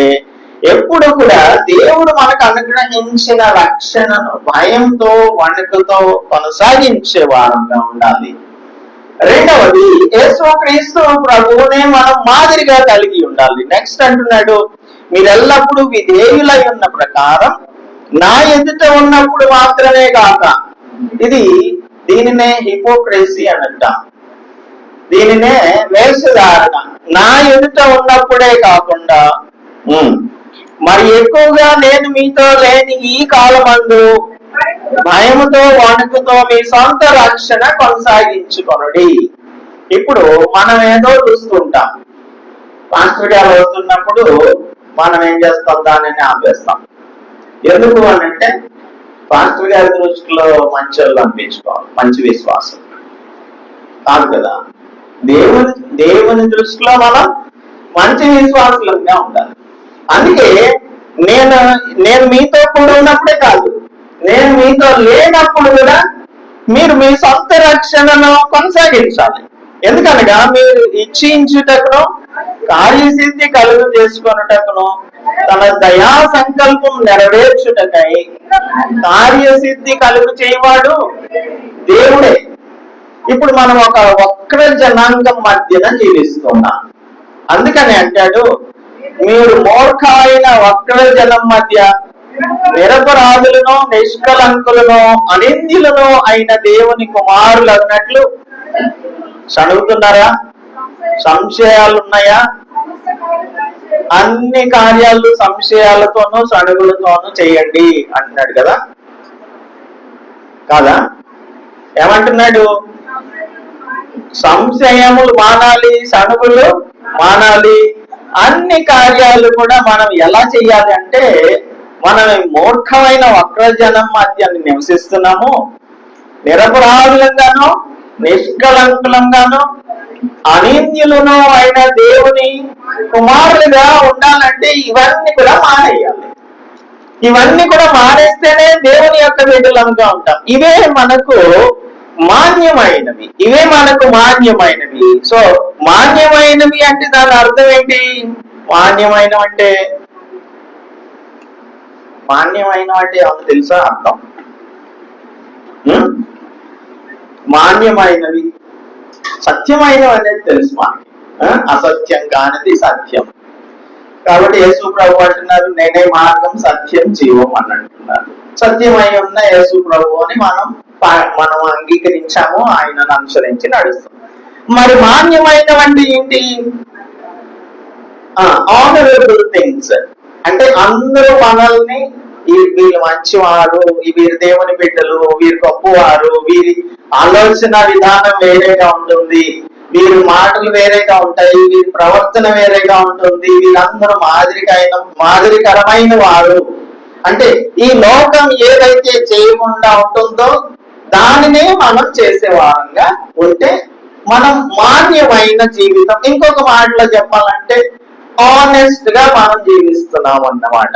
ఎప్పుడు కూడా దేవుడు మనకు అనుగ్రహించిన రక్షణను భయంతో, వణుకుతో కొనసాగించే వారంగా ఉండాలి. రెండవది, యేసుక్రీస్తు ప్రభువునే మనం మాదిరిగా కలిగి ఉండాలి. నెక్స్ట్ అంటున్నాడు, మీరెల్లప్పుడూ విధేయులై ఉన్న ప్రకారం నా ఎదుట ఉన్నప్పుడు మాత్రమే కాక, దీనినే హిపోక్రసీ అని అంటాం, దీనినే వేషధారణ. నా ఎదుట ఉన్నప్పుడే కాకుండా మరి ఎక్కువగా నేను మీతో లేని ఈ కాలమందు భయముతో, వణుకుతో మీ సొంత రక్షణ కొనసాగించుకొనుడి. ఇప్పుడు మనం ఏదో చూస్తుంటాం, పాస్టర్ గారు వస్తున్నప్పుడు మనం ఏం చేస్తాం? దానిని ఆపేస్తాం. ఎందుకు అని అంటే పాస్టర్ గారి దృష్టిలో మంచి వాళ్ళు అనిపించుకోవాలి, మంచి విశ్వాసం కాదు కదా. దేవుని దృష్టిలో మనం మంచి విశ్వాసులంగా ఉండాలి. అందుకే నేను మీతో కూడా ఉన్నప్పుడే కాదు, నేను మీతో లేనప్పుడు కూడా మీరు మీ సొంత రక్షణను కొనసాగించాలి. ఎందుకనగా మీరు ఇచ్చించుటకును కార్యసిద్ధి కలుగు చేసుకొనుటకును తన దయా సంకల్పం నెరవేర్చుటకై కార్యసిద్ధి కలుగు చేయవాడు దేవుడే. ఇప్పుడు మనం ఒక వక్ర జనాంగం మధ్యన జీవిస్తున్నాం. అందుకని అంటాడు, మీరు మూర్ఖమైన వక్ర జనం మధ్య నిరపరాధులను, నిష్కలంకులను, అనింద్యులను అయిన దేవుని కుమారులు అన్నట్లు చదువుతున్నారా? సంశయాలున్నాయా? అన్ని కార్యాలు సంశయాలతోనూ సణుగులతోనూ చేయండి అంటున్నాడు కదా. కాదా? ఏమంటున్నాడు? సంశయములు మానాలి, సణుగులు మానాలి. అన్ని కార్యాలు కూడా మనం ఎలా చేయాలి అంటే, మనం మూర్ఖమైన వక్రజనం మధ్య నివసిస్తున్నాము, నిరపరాధులంగాను, నిష్కలంకులంగాను, అనింద్యులను అయిన దేవుని కుమారులుగా ఉండాలంటే ఇవన్నీ కూడా మానేయాలి. ఇవన్నీ కూడా మానేస్తేనే దేవుని యొక్క బిడ్డలంగా ఉంటాం. ఇవే మనకు మాన్యమైనవి, ఇవే మనకు మాన్యమైనవి. సో మాన్యమైనవి అంటే దాని అర్థం ఏంటి? మాన్యమైన అంటే ఏమన్నా తెలుసా అర్థం? మాన్యమైనవి, సత్యమైనవి అనేది తెలుసు మనకి. అసత్యం కానిది సత్యం. కాబట్టి యేసు ప్రభు అంటున్నారు, నేనే మార్గం సత్యం జీవం అని అంటున్నారు. సత్యమై ఉన్న యేసు ప్రభు అని మనం అంగీకరించాము, ఆయనను అనుసరించి నడుస్తాం. మరి మాన్యమైనవంటే ఏంటి? ఆనరబుల్ థింగ్స్ అంటే అందరూ మనల్ని వీళ్ళు మంచివారు, వీరి దేవుని బిడ్డలు, వీరు గొప్పవారు, వీరి ఆలోచన విధానం వేరేగా ఉంటుంది, వీరి మాటలు వేరేగా ఉంటాయి, వీరి ప్రవర్తన వేరేగా ఉంటుంది, వీరందరూ మాదిరికరమైన వారు. అంటే ఈ లోకం ఏదైతే చేయకుండా ఉంటుందో దానినే మనం చేసేవారంగా ఉంటే మనం మాన్యమైన జీవితం, ఇంకొక మాటలో చెప్పాలంటే ఆనెస్ట్ గా మనం జీవిస్తున్నాం అన్నమాట.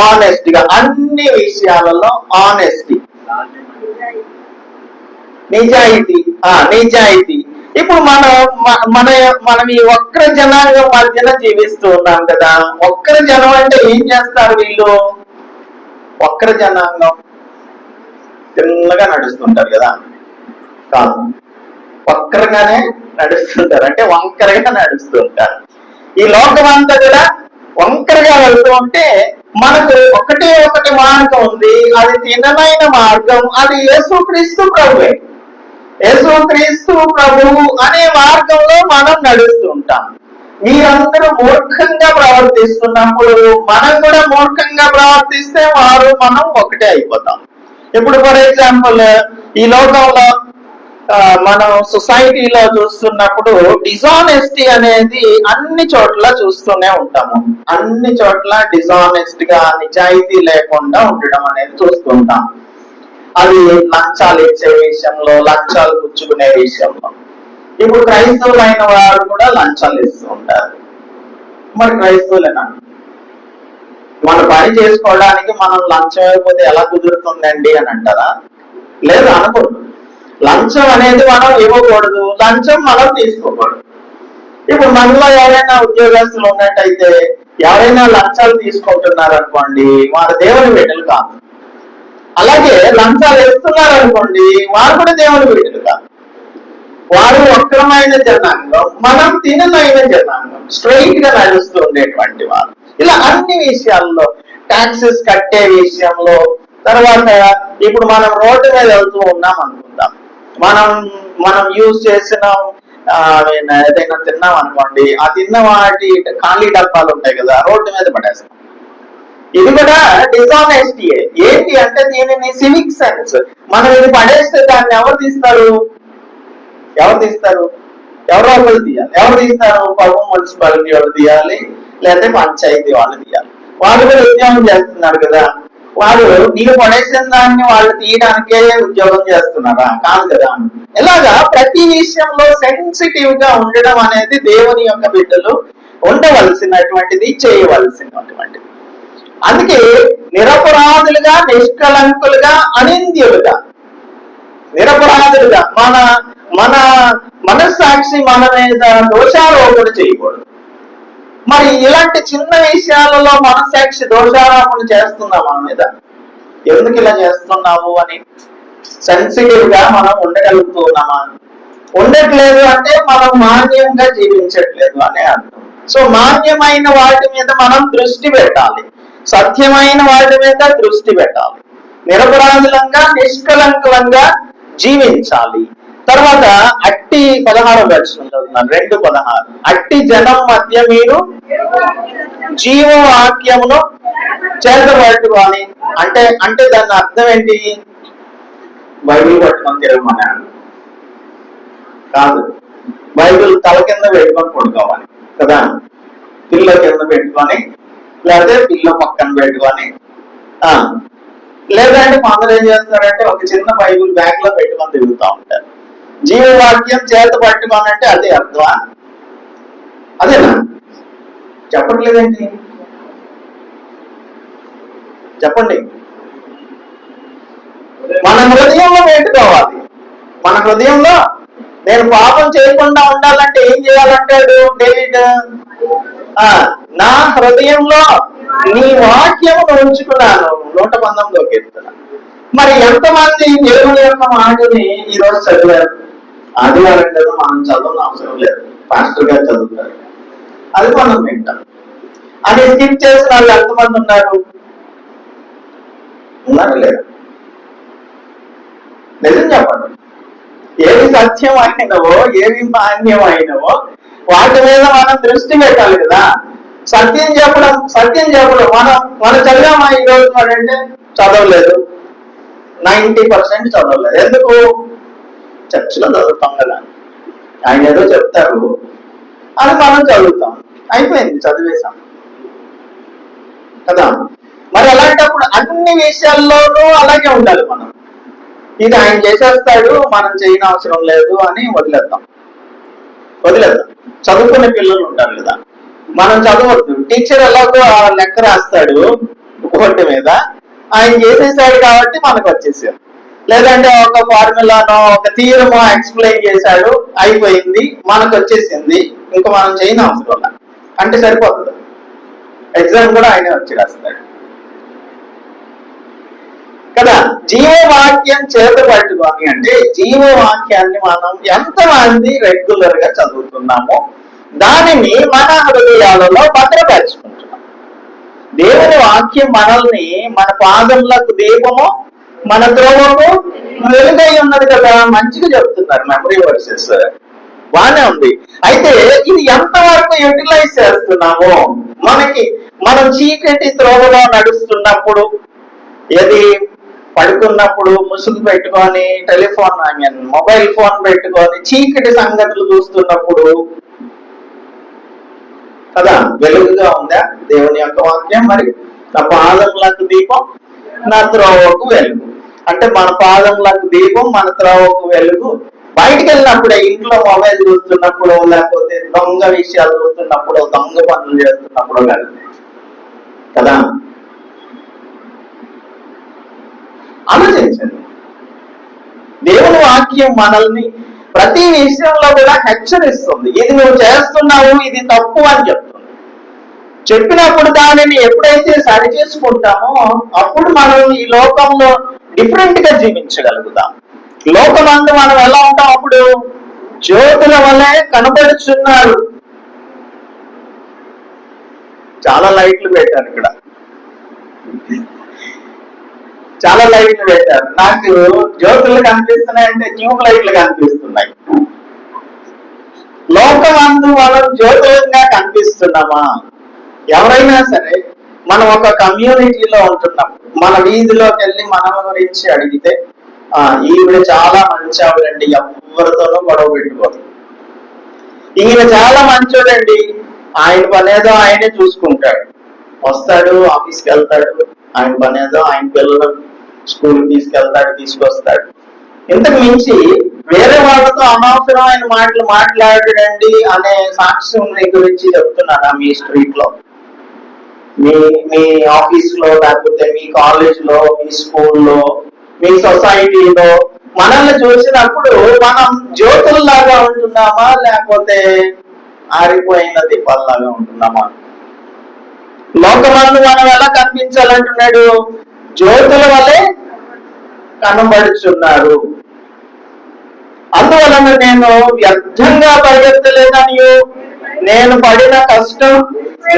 ఆనెస్ట్ గా అన్ని విషయాలలో ఆనెస్టీ, నిజాయితీ. ఇప్పుడు మనం ఈ వక్ర జనాంగం మధ్యన జీవిస్తూ ఉన్నాం కదా. వక్ర జనం అంటే ఏం చేస్తారు వీళ్ళు? వక్ర జనాంగం తిన్నగా నడుస్తుంటారు కదా, కాదు, వక్రంగానే నడుస్తుంటారు, అంటే వంకరగా నడుస్తుంటారు. ఈ లోకం అంతా కూడా వంకరగా వెళ్తూ ఉంటే మనకు ఒకటి మార్గం ఉంది, అది తిన్నమైన మార్గం, అది యేసుక్రీస్తు ప్రభువే. యేసుక్రీస్తు ప్రభువు అనే మార్గంలో మనం నడుస్తూ ఉంటాం. మీరందరూ మూర్ఖంగా ప్రవర్తిస్తున్నప్పుడు మనం కూడా మూర్ఖంగా ప్రవర్తిస్తే మనం ఒకటే అయిపోతాం. ఇప్పుడు ఫర్ ఎగ్జాంపుల్ ఈ లోకంలో మనం సొసైటీలో చూస్తున్నప్పుడు డిజానెస్టీ అనేది అన్ని చోట్ల చూస్తూనే ఉంటాము. అన్ని చోట్ల డిజానెస్ట్ గా, నిజాయితీ లేకుండా ఉండడం అనేది చూస్తుంటాం. అది లంచాలు ఇచ్చే విషయంలో, లంచాలు పుచ్చుకునే విషయంలో. ఇప్పుడు క్రైస్తవులైన వారు కూడా లంచాలు ఇస్తూ ఉంటారు. మరి క్రైస్తవులేనా? మన పని చేసుకోవడానికి మనం లంచం ఇవ్వకపోతే ఎలా కుదురుతుందండి అని అంటారా? లేదు, అనకూడదు. లంచం అనేది మనం ఇవ్వకూడదు, లంచం మనం తీసుకోకూడదు. ఇప్పుడు మనలో ఎవరైనా ఉద్యోగస్తులు ఉన్నట్టయితే ఎవరైనా లంచాలు తీసుకుంటున్నారు అనుకోండి, వారు దేవుని బిడ్డలు కాదు. అలాగే లంచాలు ఇస్తున్నారు అనుకోండి, వారు కూడా దేవుని బిడ్డలు కాదు. వారు వక్రమైన జనాంగం, మనం తినమైన జనాంగం, స్ట్రైట్ గా నడుస్తూ ఉండేటువంటి వారు. ఇలా అన్ని విషయాల్లో, ట్యాక్సెస్ కట్టే విషయంలో, తర్వాత ఇప్పుడు మనం రోడ్డు మీద వెళ్తూ ఉన్నాం అనుకుందాం, మనం యూజ్ చేసిన ఏదైనా తిన్నాం అనుకోండి, ఆ తిన్న వాటి ఖాళీ డబ్బాలు ఉంటాయి కదా, రోడ్డు మీద పడేస్తాం. ఇది కూడా డిజానెస్టీయే. ఏంటి అంటే దీనిని సివిక్ సెన్స్, మనం ఇది పడేస్తే దాన్ని ఎవరు తీస్తారు? ఎవరో ఒకరు తీయాలి. ఎవరు తీస్తారు? పాపం మున్సిపాలిటీ వాళ్ళు తీయాలి, లేకపోతే పంచాయతీ వాళ్ళు తీయాలి. వాళ్ళు కూడా ఉద్యోగం చేస్తున్నారు కదా. వారు నీరు పడేసిన దాన్ని వాళ్ళు తీయడానికే ఉద్యోగం చేస్తున్నారా? కాదు కదా. ఇలాగా ప్రతి విషయంలో సెన్సిటివ్ గా ఉండడం అనేది దేవుని యొక్క బిడ్డలు ఉండవలసినటువంటిది, చేయవలసినటువంటిది. అందుకే నిరపరాధులుగా, నిష్కలంకులుగా, అనింద్యులుగా, నిరపరాధులుగా మన మనస్సాక్షి మన మీద దోషారోపణ చేయకూడదు. మరి ఇలాంటి చిన్న విషయాలలో మనస్సాక్షి దోషారోపణ చేస్తున్నాం మన మీద. ఎందుకు ఇలా చేస్తున్నావు అని సెన్సిటివ్ గా మనం ఉండగలుగుతున్నామా? ఉండట్లేదు అంటే మనం మాన్యంగా జీవించట్లేదు అనే అర్థం. సో మాన్యమైన వాటి మీద మనం దృష్టి పెట్టాలి, సత్యమైన వాటి మీద దృష్టి పెట్టాలి, నిరపరాధులంగా, నిష్కలంకులంగా జీవించాలి. తర్వాత అట్టి 16వ వచనం చదువుతున్నాను, 2:16. అట్టి జనం మధ్య మీరు జీవవాక్యమును చేతబట్టుకోవాలి. అంటే దాని అర్థం ఏంటి? బైబిల్ పట్టుకొని తిరగమన్నాడు కాదు. బైబిల్ తల కింద పెట్టుకొని పడుకోవాలి కదా, పిల్ల కింద పెట్టుకొని, లేకపోతే పిల్ల పక్కన పెట్టుకొని, లేదంటే కొందరు ఏం చేస్తారంటే ఒక చిన్న బైబిల్ బ్యాగ్ లో పెట్టుకొని తిరుగుతూ ఉంటారు. జీవవాక్యం చేత పట్టుకోనంటే అదే అర్థమా? అదేనా? చెప్పట్లేదండి, చెప్పండి. మన హృదయంలో పెట్టుకోవాలి. మన హృదయంలో నేను పాపం చేయకుండా ఉండాలంటే ఏం చేయాలంటాడు డేవిడ్? నా హృదయంలో నీ వాక్యమును ఉంచుకున్నాను. 119 కీర్తన. మరి ఎంతమంది దేవుని యొక్క మాటని ఈరోజు చదివారు? ఆదివారం కదా, మనం చదవడం అవసరం లేదు, పాస్టర్ గారు చదువుతారు, అది మనం వింటాం. అది స్కిప్ చేసిన వాళ్ళు ఎంతమంది ఉన్నారు? ఉన్నారు లేదా? నిజం చెప్పండి. ఏవి సత్యం అయినవో, ఏవి మాన్యం అయినవో వాటి మీద మనం దృష్టి పెట్టాలి కదా. సత్యం చెప్పడం మనం చదివామా ఈ రోజు అంటే చదవలేదు, 90% చదవలేదు. ఎందుకు? చర్చిలో చదువుతాం కదా, ఆయన ఏదో చెప్తారు, అది మనం చదువుతాం, అయిపోయింది, చదివేశాం కదా. మరి అలాంటప్పుడు అన్ని విషయాల్లోనూ అలాగే ఉండాలి మనం. ఇది ఆయన చేసేస్తాడు, మనం చేయని అవసరం లేదు అని వదిలేద్దాం. చదువుకునే పిల్లలు ఉంటారు కదా, మనం చదవద్దు. టీచర్ ఎలాగో ఆ లెక్క రాస్తాడు బోర్డు మీద, ఆయన చేసేసాడు కాబట్టి మనకు వచ్చేసాడు. లేదంటే ఒక ఫార్ములానో ఒక థియరమో ఎక్స్ప్లెయిన్ చేశాడు, అయిపోయింది, మనకు వచ్చేసింది, ఇంకా మనం చేయని అవసరం అంటే సరిపోతుంది. ఎగ్జామ్ కూడా ఆయనే వచ్చి రాస్తాడు కదా. జీవవాక్యం చేత పట్టుకొని అంటే జీవవాక్యాన్ని మనం ఎంతమంది రెగ్యులర్ గా చదువుతున్నామో దానిని మన హృదయాలలో భద్రపరుచుకుంటున్నాం. దేవుని వాక్యం మనల్ని మన పాదములకు దీపము, మన త్రోవకు వెలుగై ఉన్నది కదా. మంచిగా చెప్తున్నారు మెమరీ వర్సెస్, బాగానే ఉంది. అయితే ఇది ఎంతవరకు యూటిలైజ్ చేస్తున్నామో, మనం చీకటి త్రోవలో నడుస్తున్నప్పుడు, ఏది పడుకున్నప్పుడు ముసుగు పెట్టుకొని మొబైల్ ఫోన్ పెట్టుకొని చీకటి సంగతులు చూస్తున్నప్పుడు కదా, వెలుగుగా ఉందా దేవుని యొక్క వాక్యం? మరి నా పాదములకు దీపం, నా త్రోవకు వెలుగు అంటే మన పాదములకు దీపం, మన త్రోవకు వెలుగు. బయటికి వెళ్ళినప్పుడే, ఇంట్లో మొబైల్ చూస్తున్నప్పుడు, లేకపోతే దొంగ విషయాలు చూస్తున్నప్పుడు, దొంగ పనులు చేస్తున్నప్పుడు కాదు కదా. ఆలోచించండి. దేవుని వాక్యం మనల్ని ప్రతి విషయంలో కూడా హెచ్చరిస్తుంది. ఇది నువ్వు చేస్తున్నావు, ఇది తప్పు అని చెప్తుంది. చెప్పినప్పుడు దానిని ఎప్పుడైతే సరి చేసుకుంటామో అప్పుడు మనం ఈ లోకంలో డిఫరెంట్ గా జీవించగలుగుతాం. లోకమందు మనం ఎలా ఉంటాం? అప్పుడు జ్యోతుల వల్లే కనబడుచున్నారు. చాలా లైట్లు పెట్టారు ఇక్కడ, చాలా లైట్లు పెట్టారు. నాకు జ్యోతులు కనిపిస్తున్నాయంటే ట్యూబ్ లైట్లు కనిపిస్తున్నాయి. లోకమందు మనం జ్యోతులుగా కనిపిస్తున్నామా? ఎవరైనా సరే మనం ఒక కమ్యూనిటీలో ఉంటున్నాం, మన వీధిలోకి వెళ్ళి మన గురించి అడిగితే ఈవిడ చాలా మంచి ఆవిడండి, ఎవరితోనూ గొడవ పెట్టుకోదు. ఈయన చాలా మంచోడండి, ఆయన పనేదో ఆయనే చూసుకుంటాడు, వస్తాడు, ఆఫీస్కి వెళ్తాడు, ఆయన పనేదో ఆయన పిల్లలు స్కూల్కి తీసుకెళ్తాడు, తీసుకొస్తాడు. ఇంతకు మించి వేరే వాళ్ళతో అనవసరమైన మాటలు మాట్లాడడండి అనే సాక్ష్యం నీ గురించి చెప్తున్నారా? మీ స్ట్రీట్ లో, మీ ఆఫీస్ లో, లేకపోతే మీ కాలేజ్ లో, మీ స్కూల్లో, మీ సొసైటీలో మనల్ని చూసినప్పుడు మనం జ్యోతుల్లాగా ఉంటున్నామా, లేకపోతే ఆరిపోయిన దీపాల్లాగా ఉంటున్నామా? లోకమందు మనం ఎలా కనిపించాలంటున్నాడు? జ్యోతుల వల్లే కనబడుచున్నారు. అందువలన నేను వ్యర్థంగా పరిగెత్తలేదనియు, నేను పడిన కష్టం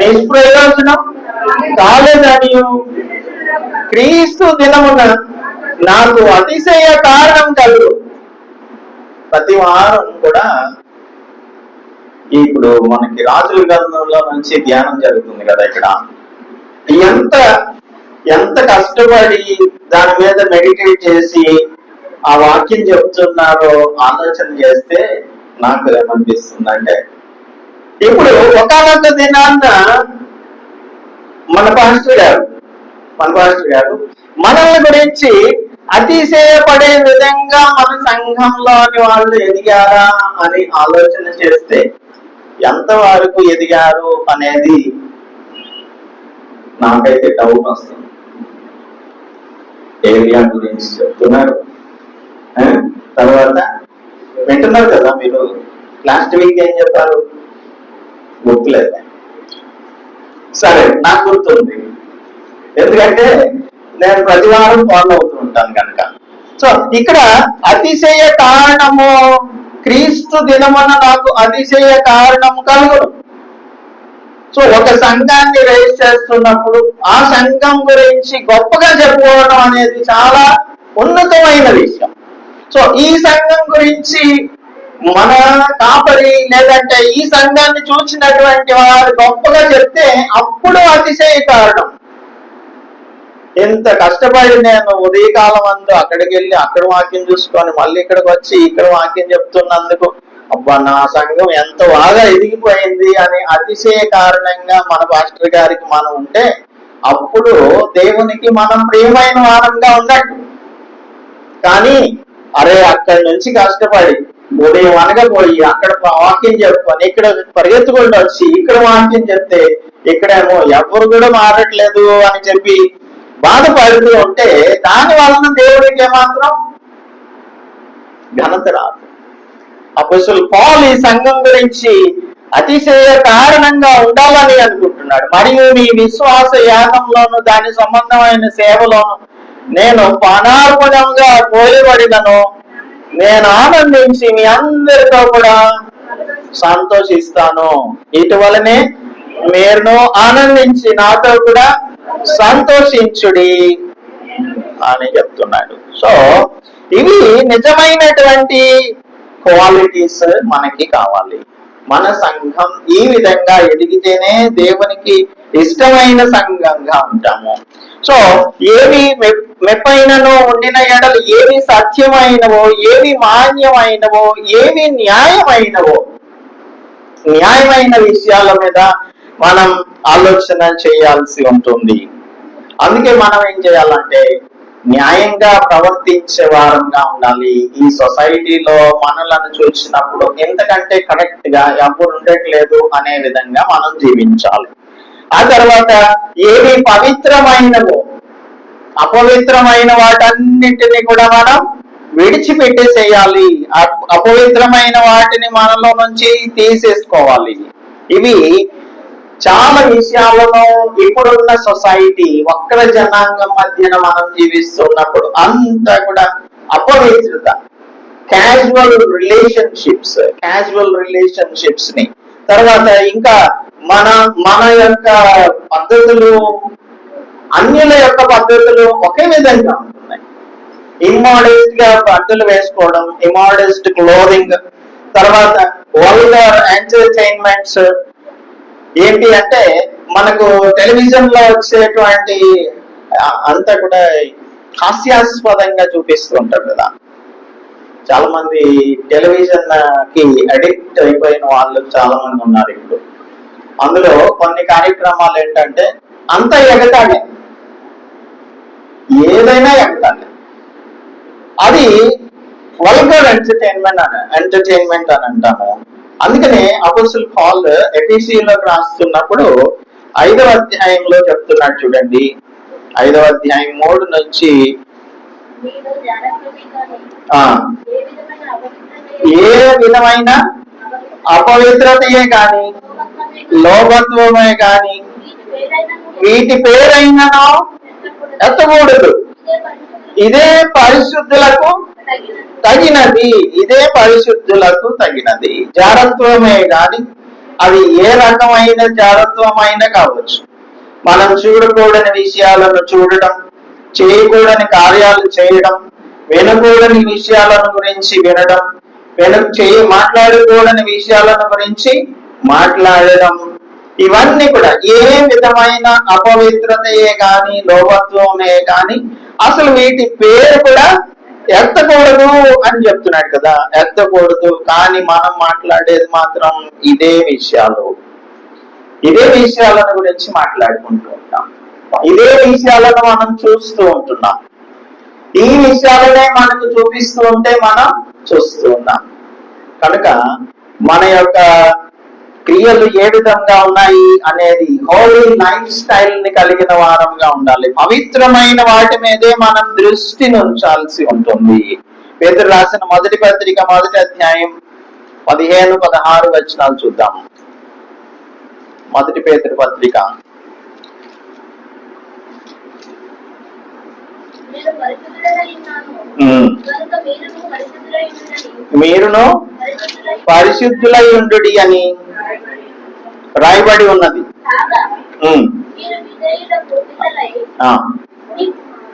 నిష్ప్రయోజనం కాలేదనియు, క్రీస్తు దినమున నాకు అతిశయ కారణం కలుగు. ప్రతి వారం కూడా ఇప్పుడు మనకి రాజుల గ్రంథంలో నుంచి ధ్యానం జరుగుతుంది కదా. ఇక్కడ ఎంత కష్టపడి దాని మీద మెడిటేట్ చేసి ఆ వాక్యం చెప్తున్నారో ఆలోచన చేస్తే నాకు ఏమనిపిస్తుందంటే, ఇప్పుడు ఒకానొక దినాన్న మన పాస్టర్ గారు మనల్ని గురించి అతిశయపడే విధంగా మన సంఘంలోని వాళ్ళు ఎదిగారా అని ఆలోచన చేస్తే ఎంతవరకు ఎదిగారు అనేది నాకైతే డౌట్ వస్తుంది. ఏరియా గురించి చెప్తున్నారు, తర్వాత వింటున్నారు కదా మీరు. లాస్ట్ వీక్ ఏం చెప్పారు గుర్తులేదు, సరే నాకు గుర్తుంది, ఎందుకంటే నేను ప్రతి వారం ఫాలో అవుతూ ఉంటాను కనుక. సో ఇక్కడ అతిశయ కారణము, క్రీస్తు దినమున నాకు అతిశయ కారణము కలుగును. సో ఒక సంఘాన్ని రైజ్ చేస్తున్నప్పుడు ఆ సంఘం గురించి గొప్పగా చెప్పుకోవడం అనేది చాలా ఉన్నతమైన విషయం. సో ఈ సంఘం గురించి మన కాపరి లేదంటే ఈ సంఘాన్ని చూసినటువంటి వారు గొప్పగా చెప్తే అప్పుడు అతిశయ కారణం. ఎంత కష్టపడి నేను ఉదయకాలం అందు అక్కడికి వెళ్ళి అక్కడ వాక్యం చూసుకొని మళ్ళీ ఇక్కడికి వచ్చి ఇక్కడ వాక్యం చెప్తున్నందుకు అబ్బా నా సంఘం ఎంత బాగా ఎదిగిపోయింది అని అతిశయ కారణంగా మన పాస్టర్ గారికి మనం ఉంటే అప్పుడు దేవునికి మనం ప్రియమైన వారంగా ఉన్నట్టు. కానీ అరే అక్కడి నుంచి కష్టపడి ఉదయం అనకపోయి అక్కడ వాక్యం చెప్పుకొని ఇక్కడ పరిగెత్తుకుంటూ వచ్చి ఇక్కడ వాక్యం చెప్తే ఇక్కడేమో ఎవరు కూడా మారట్లేదు అని చెప్పి బాధపడుతూ ఉంటే దాని వలన దేవుడికి ఏమాత్రం ఘనత రాదు. అపోస్తలుడు పౌలు ఈ సంఘం గురించి అతిశయ కారణంగా ఉండాలని అనుకుంటున్నాడు. మరియు మీ విశ్వాస యాగంలోను దాని సంబంధమైన సేవలోను నేను పానార్పణంగా పోయబడినను నేను ఆనందించి మీ అందరితో కూడా సంతోషిస్తాను. ఇటువలనే మీరు ఆనందించి నాతో కూడా సంతోషించుడి అని చెప్తున్నాడు. సో ఇవి నిజమైనటువంటి క్వాలిటీస్ మనకి కావాలి. మన సంఘం ఈ విధంగా ఎదిగితేనే దేవునికి ఇష్టమైన సంఘంగా ఉంటాము. సో ఏవి మెప్పైనను ఉండిన ఎడలు ఏవి సత్యమైనవో, ఏవి మాన్యమైనవో, ఏవి న్యాయమైనవో, న్యాయమైన విషయాల మీద మనం ఆలోచన చేయాల్సి ఉంటుంది. అందుకే మనం ఏం చేయాలంటే న్యాయంగా ప్రవర్తించే వారంగా ఉండాలి. ఈ సొసైటీలో మనలను చూసినప్పుడు ఎంతకంటే కరెక్ట్ గా ఎవరు ఉండట్లేదు అనే విధంగా మనం జీవించాలి. ఆ తర్వాత ఏవి పవిత్రమైనవో అపవిత్రమైన వాటన్నిటిని కూడా మనం విడిచిపెట్టేసేయాలి. అపవిత్రమైన వాటిని మనలో నుంచి తీసేసుకోవాలి. ఇవి చాలా విషయాలలో ఇప్పుడున్న సొసైటీ వక్ర జనాంగం మధ్యన మనం జీవిస్తున్నప్పుడు అంతా కూడా అపవిత్రత, క్యాజువల్ రిలేషన్షిప్స్ ని, తర్వాత ఇంకా మన యొక్క పద్ధతులు అన్యుల యొక్క పద్ధతులు ఒకే విధంగా ఉంటున్నాయి. ఇమ్మోడెస్ట్ గా బట్టలు వేసుకోవడం, ఇమ్మోడెస్ట్ క్లోదింగ్, తర్వాత వల్గర్ ఎంటర్టైన్మెంట్స్. ఏంటి అంటే మనకు టెలివిజన్ లో వచ్చేటువంటి అంతా కూడా హాస్యాస్పదంగా చూపిస్తూ ఉంటారు కదా. చాలా మంది టెలివిజన్ కి అడిక్ట్ అయిపోయిన వాళ్ళు చాలా మంది ఉన్నారు ఇప్పుడు. అందులో కొన్ని కార్యక్రమాలు ఏంటంటే అంత ఎగతాళి, ఏదైనా ఎగతాళి. అది వల్గర్ ఎంటర్టైన్మెంట్ అని అంటాము. అందుకనే అపోస్తలుడు పౌలు ఎఫెసీయులకు రాస్తున్నప్పుడు 5వ అధ్యాయంలో చెప్తున్నాడు చూడండి. 5వ అధ్యాయం 3 నుంచి ఏ విధమైన అపవిత్రతయే కాని లోభత్వమే కాని వీటి పేరైనను ఎత్తకూడదు. ఇదే పరిశుద్ధులకు తగినది. జారత్వమే గాని అది ఏ రకమైన జారత్వమైనా కావచ్చు. మనం చూడకూడని విషయాలను చూడడం, చేయకూడని కార్యాలు చేయడం, వినకూడని విషయాలను గురించి వినడం, మాట్లాడకూడని విషయాలను గురించి మాట్లాడడం, ఇవన్నీ కూడా ఏ విధమైన అపవిత్రతయే కాని లోభత్వమే కాని అసలు వీటి పేరు కూడా ఎత్తకూడదు అని చెప్తున్నాడు కదా. ఎత్తకూడదు. కానీ మనం మాట్లాడేది మాత్రం ఇదే విషయాలను గురించి మాట్లాడుకుంటూ ఉంటాం. ఇదే విషయాలను మనం చూస్తూ ఉంటున్నాం. ఈ విషయాలనే మనకు చూపిస్తూ ఉంటే మనం చూస్తూ ఉన్నాం. కనుక మన యొక్క క్రియలు ఏ విధంగా ఉన్నాయి అనేది హోలీ లైఫ్ స్టైల్ ని కలిగిన వారంగా ఉండాలి. పవిత్రమైన వాటి మీదే మనం దృష్టిని ఉంచాల్సి ఉంటుంది. పేతురు రాసిన మొదటి పత్రిక 1వ అధ్యాయం 15-16 వచనాలు చూద్దాం. 1 పేతురు పత్రిక. మీరును పరిశుద్ధులై ఉండుడి అని రాయబడి ఉన్నది.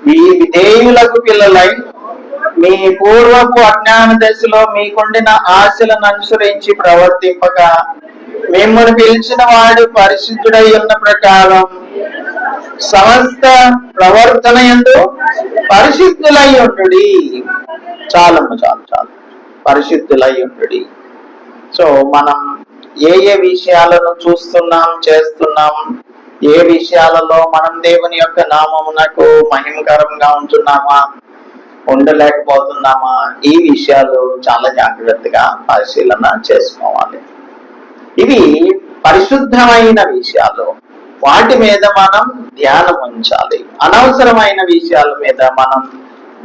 మీ విధేయులకు పిల్లలై మీ పూర్వపు అజ్ఞాన దశలో మీకుండిన ఆశలను అనుసరించి ప్రవర్తింపక మిమ్మల్ని పిలిచిన వాడు పరిశుద్ధుడై ఉన్న ప్రకారం సమస్త ప్రవర్తన యందు పరిశుద్ధులై ఉండుడి. చాలు పరిశుద్ధులై ఉండుడి. సో మనం ఏ విషయాలను చూస్తున్నాం, చేస్తున్నాం, ఏ విషయాలలో మనం దేవుని యొక్క నామమునకు మహిమకరంగా ఉంటున్నామా, ఉండలేకపోతున్నామా, ఈ విషయాలు చాలా జాగ్రత్తగా పరిశీలన చేసుకోవాలి. ఇవి పరిశుద్ధమైన విషయాలు. వాటి మీద మనం ధ్యానం ఉంచాలి. అనవసరమైన విషయాల మీద మనం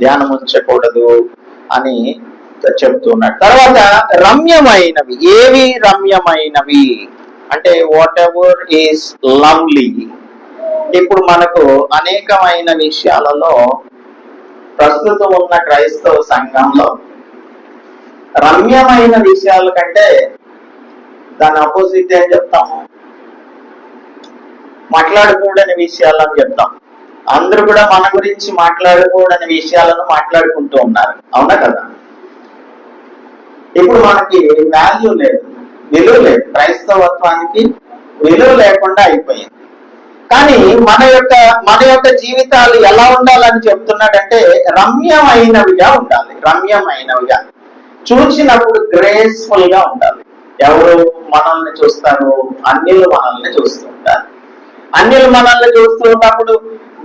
ధ్యానం ఉంచకూడదు అని చెప్తున్నాడు. తర్వాత రమ్యమైనవి. ఏవి రమ్యమైనవి అంటే వాట్ ఎవర్ ఈస్ లవ్లీ. ఇప్పుడు మనకు అనేకమైన విషయాలలో ప్రస్తుతం ఉన్న క్రైస్తవ సంఘంలో రమ్యమైన విషయాల కంటే దాని ఆపోజిట్ ఏం చెప్తాము, మాట్లాడకూడని విషయాలని చెప్తాం. అందరూ కూడా మన గురించి మాట్లాడకూడని విషయాలను మాట్లాడుకుంటూ ఉన్నారు. అవునా కదా? ఇప్పుడు మనకి వాల్యూ లేదు, విలువ లేదు. క్రైస్తవత్వానికి విలువ లేకుండా అయిపోయింది. కానీ మన యొక్క జీవితాలు ఎలా ఉండాలని చెప్తున్నాడంటే రమ్యమైనవిగా ఉండాలి. రమ్యమైనవిగా, చూసినప్పుడు గ్రేస్ఫుల్ గా ఉండాలి. ఎవరు మనల్ని చూస్తారు? అన్యులు మనల్ని చూస్తుంటారు. అన్యులు మనల్ని చూస్తూ ఉన్నప్పుడు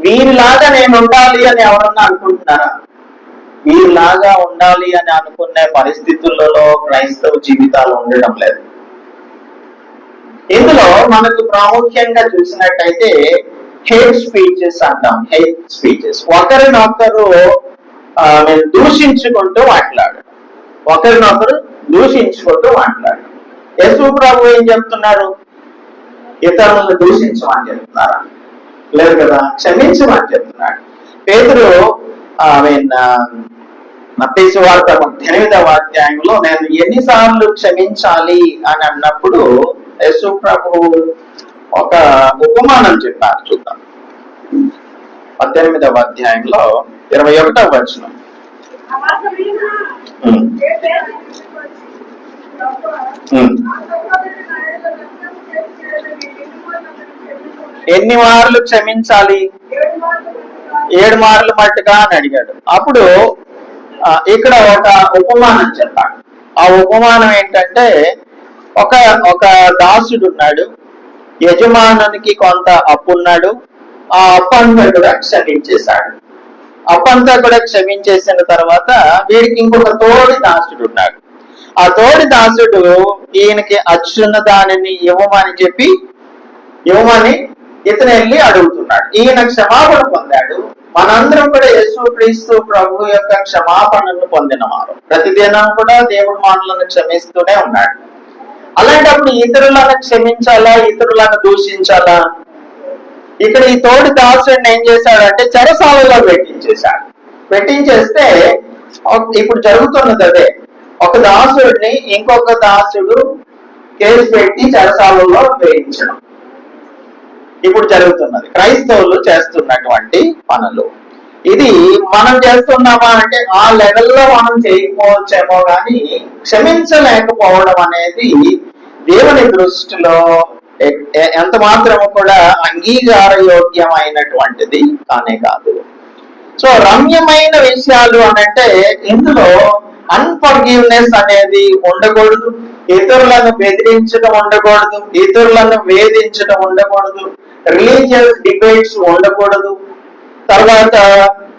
వీరిలాగా నేను ఉండాలి అని ఎవరన్నా అనుకుంటున్నారా? వీరిలాగా ఉండాలి అని అనుకునే పరిస్థితులలో క్రైస్తవ జీవితాలు ఉండడం లేదు. ఇందులో మనకు ప్రాముఖ్యంగా చూసినట్టయితే హేట్ స్పీచెస్ అంటాం. హేట్ స్పీచెస్, ఒకరినొకరు దూషించుకుంటూ మాట్లాడడం, ఒకరినొకరు దూషించుకుంటూ మాట్లాడడం. యేసు ప్రభు ఏం చెప్తున్నారు? ఇతరులను దూషించమని చెప్తున్నారా? లేదు కదా, క్షమించమని చెప్తున్నాడు. పేతురు మత్తయి సువార్త 8వ అధ్యాయంలో నేను ఎన్నిసార్లు క్షమించాలి అని అన్నప్పుడు యేసు ప్రభు ఒక ఉపమానం చెప్పారు. చూద్దాం. 18వ అధ్యాయంలో 21వ వచనం. ఎన్ని మార్లు క్షమించాలి? 7 మార్లు మట్టుగా అని అడిగాడు. అప్పుడు ఇక్కడ ఒక ఉపమానం చెప్పాడు. ఆ ఉపమానం ఏంటంటే ఒక దాసుడు ఉన్నాడు, యజమానునికి కొంత అప్పు ఉన్నాడు. ఆ అప్పు అంతా కూడా క్షమించేశాడు. అప్పంతా కూడా క్షమించేసిన తర్వాత వీడికి ఇంకొక తోడి దాసుడు ఉన్నాడు. ఆ తోడి దాసుడు ఈయనకి అచ్చున్న దానిని ఇవ్వమని ఇతను వెళ్ళి అడుగుతున్నాడు. ఈయన క్షమాపణ పొందాడు. మనందరం కూడా యేసు క్రీస్తు ప్రభు యొక్క క్షమాపణను పొందినవారు. ప్రతిదినం కూడా దేవుడు మనలను క్షమిస్తూనే ఉన్నాడు. అలాంటప్పుడు ఇతరులను క్షమించాలా, ఇతరులను దూషించాలా? ఇక్కడ ఈ తోడి దాసుడిని ఏం చేశాడంటే చెరసాలలో పెట్టించేస్తే ఇప్పుడు జరుగుతున్నది అదే. ఒక దాసుడిని ఇంకొక దాసుడు కేసు పెట్టి చెరసాలలో వేయించడం ఇప్పుడు జరుగుతున్నది. క్రైస్తవులు చేస్తున్నటువంటి పనులు. ఇది మనం చేస్తున్నామా అంటే ఆ లెవెల్లో మనం చేయకపోవచ్చేమో కానీ క్షమించలేకపోవడం అనేది దేవుని దృష్టిలో ఎంత మాత్రము కూడా అంగీకారయోగ్యమైనటువంటిది కానే కాదు. సో రమ్యమైన విషయాలు అనంటే ఇందులో అన్ఫర్గివ్నెస్ అనేది ఉండకూడదు, ఇతరులను బెదిరించడం ఉండకూడదు, ఇతరులను వేధించడం ఉండకూడదు, రిలీజియస్ డిబేట్స్ ఉండకూడదు, తర్వాత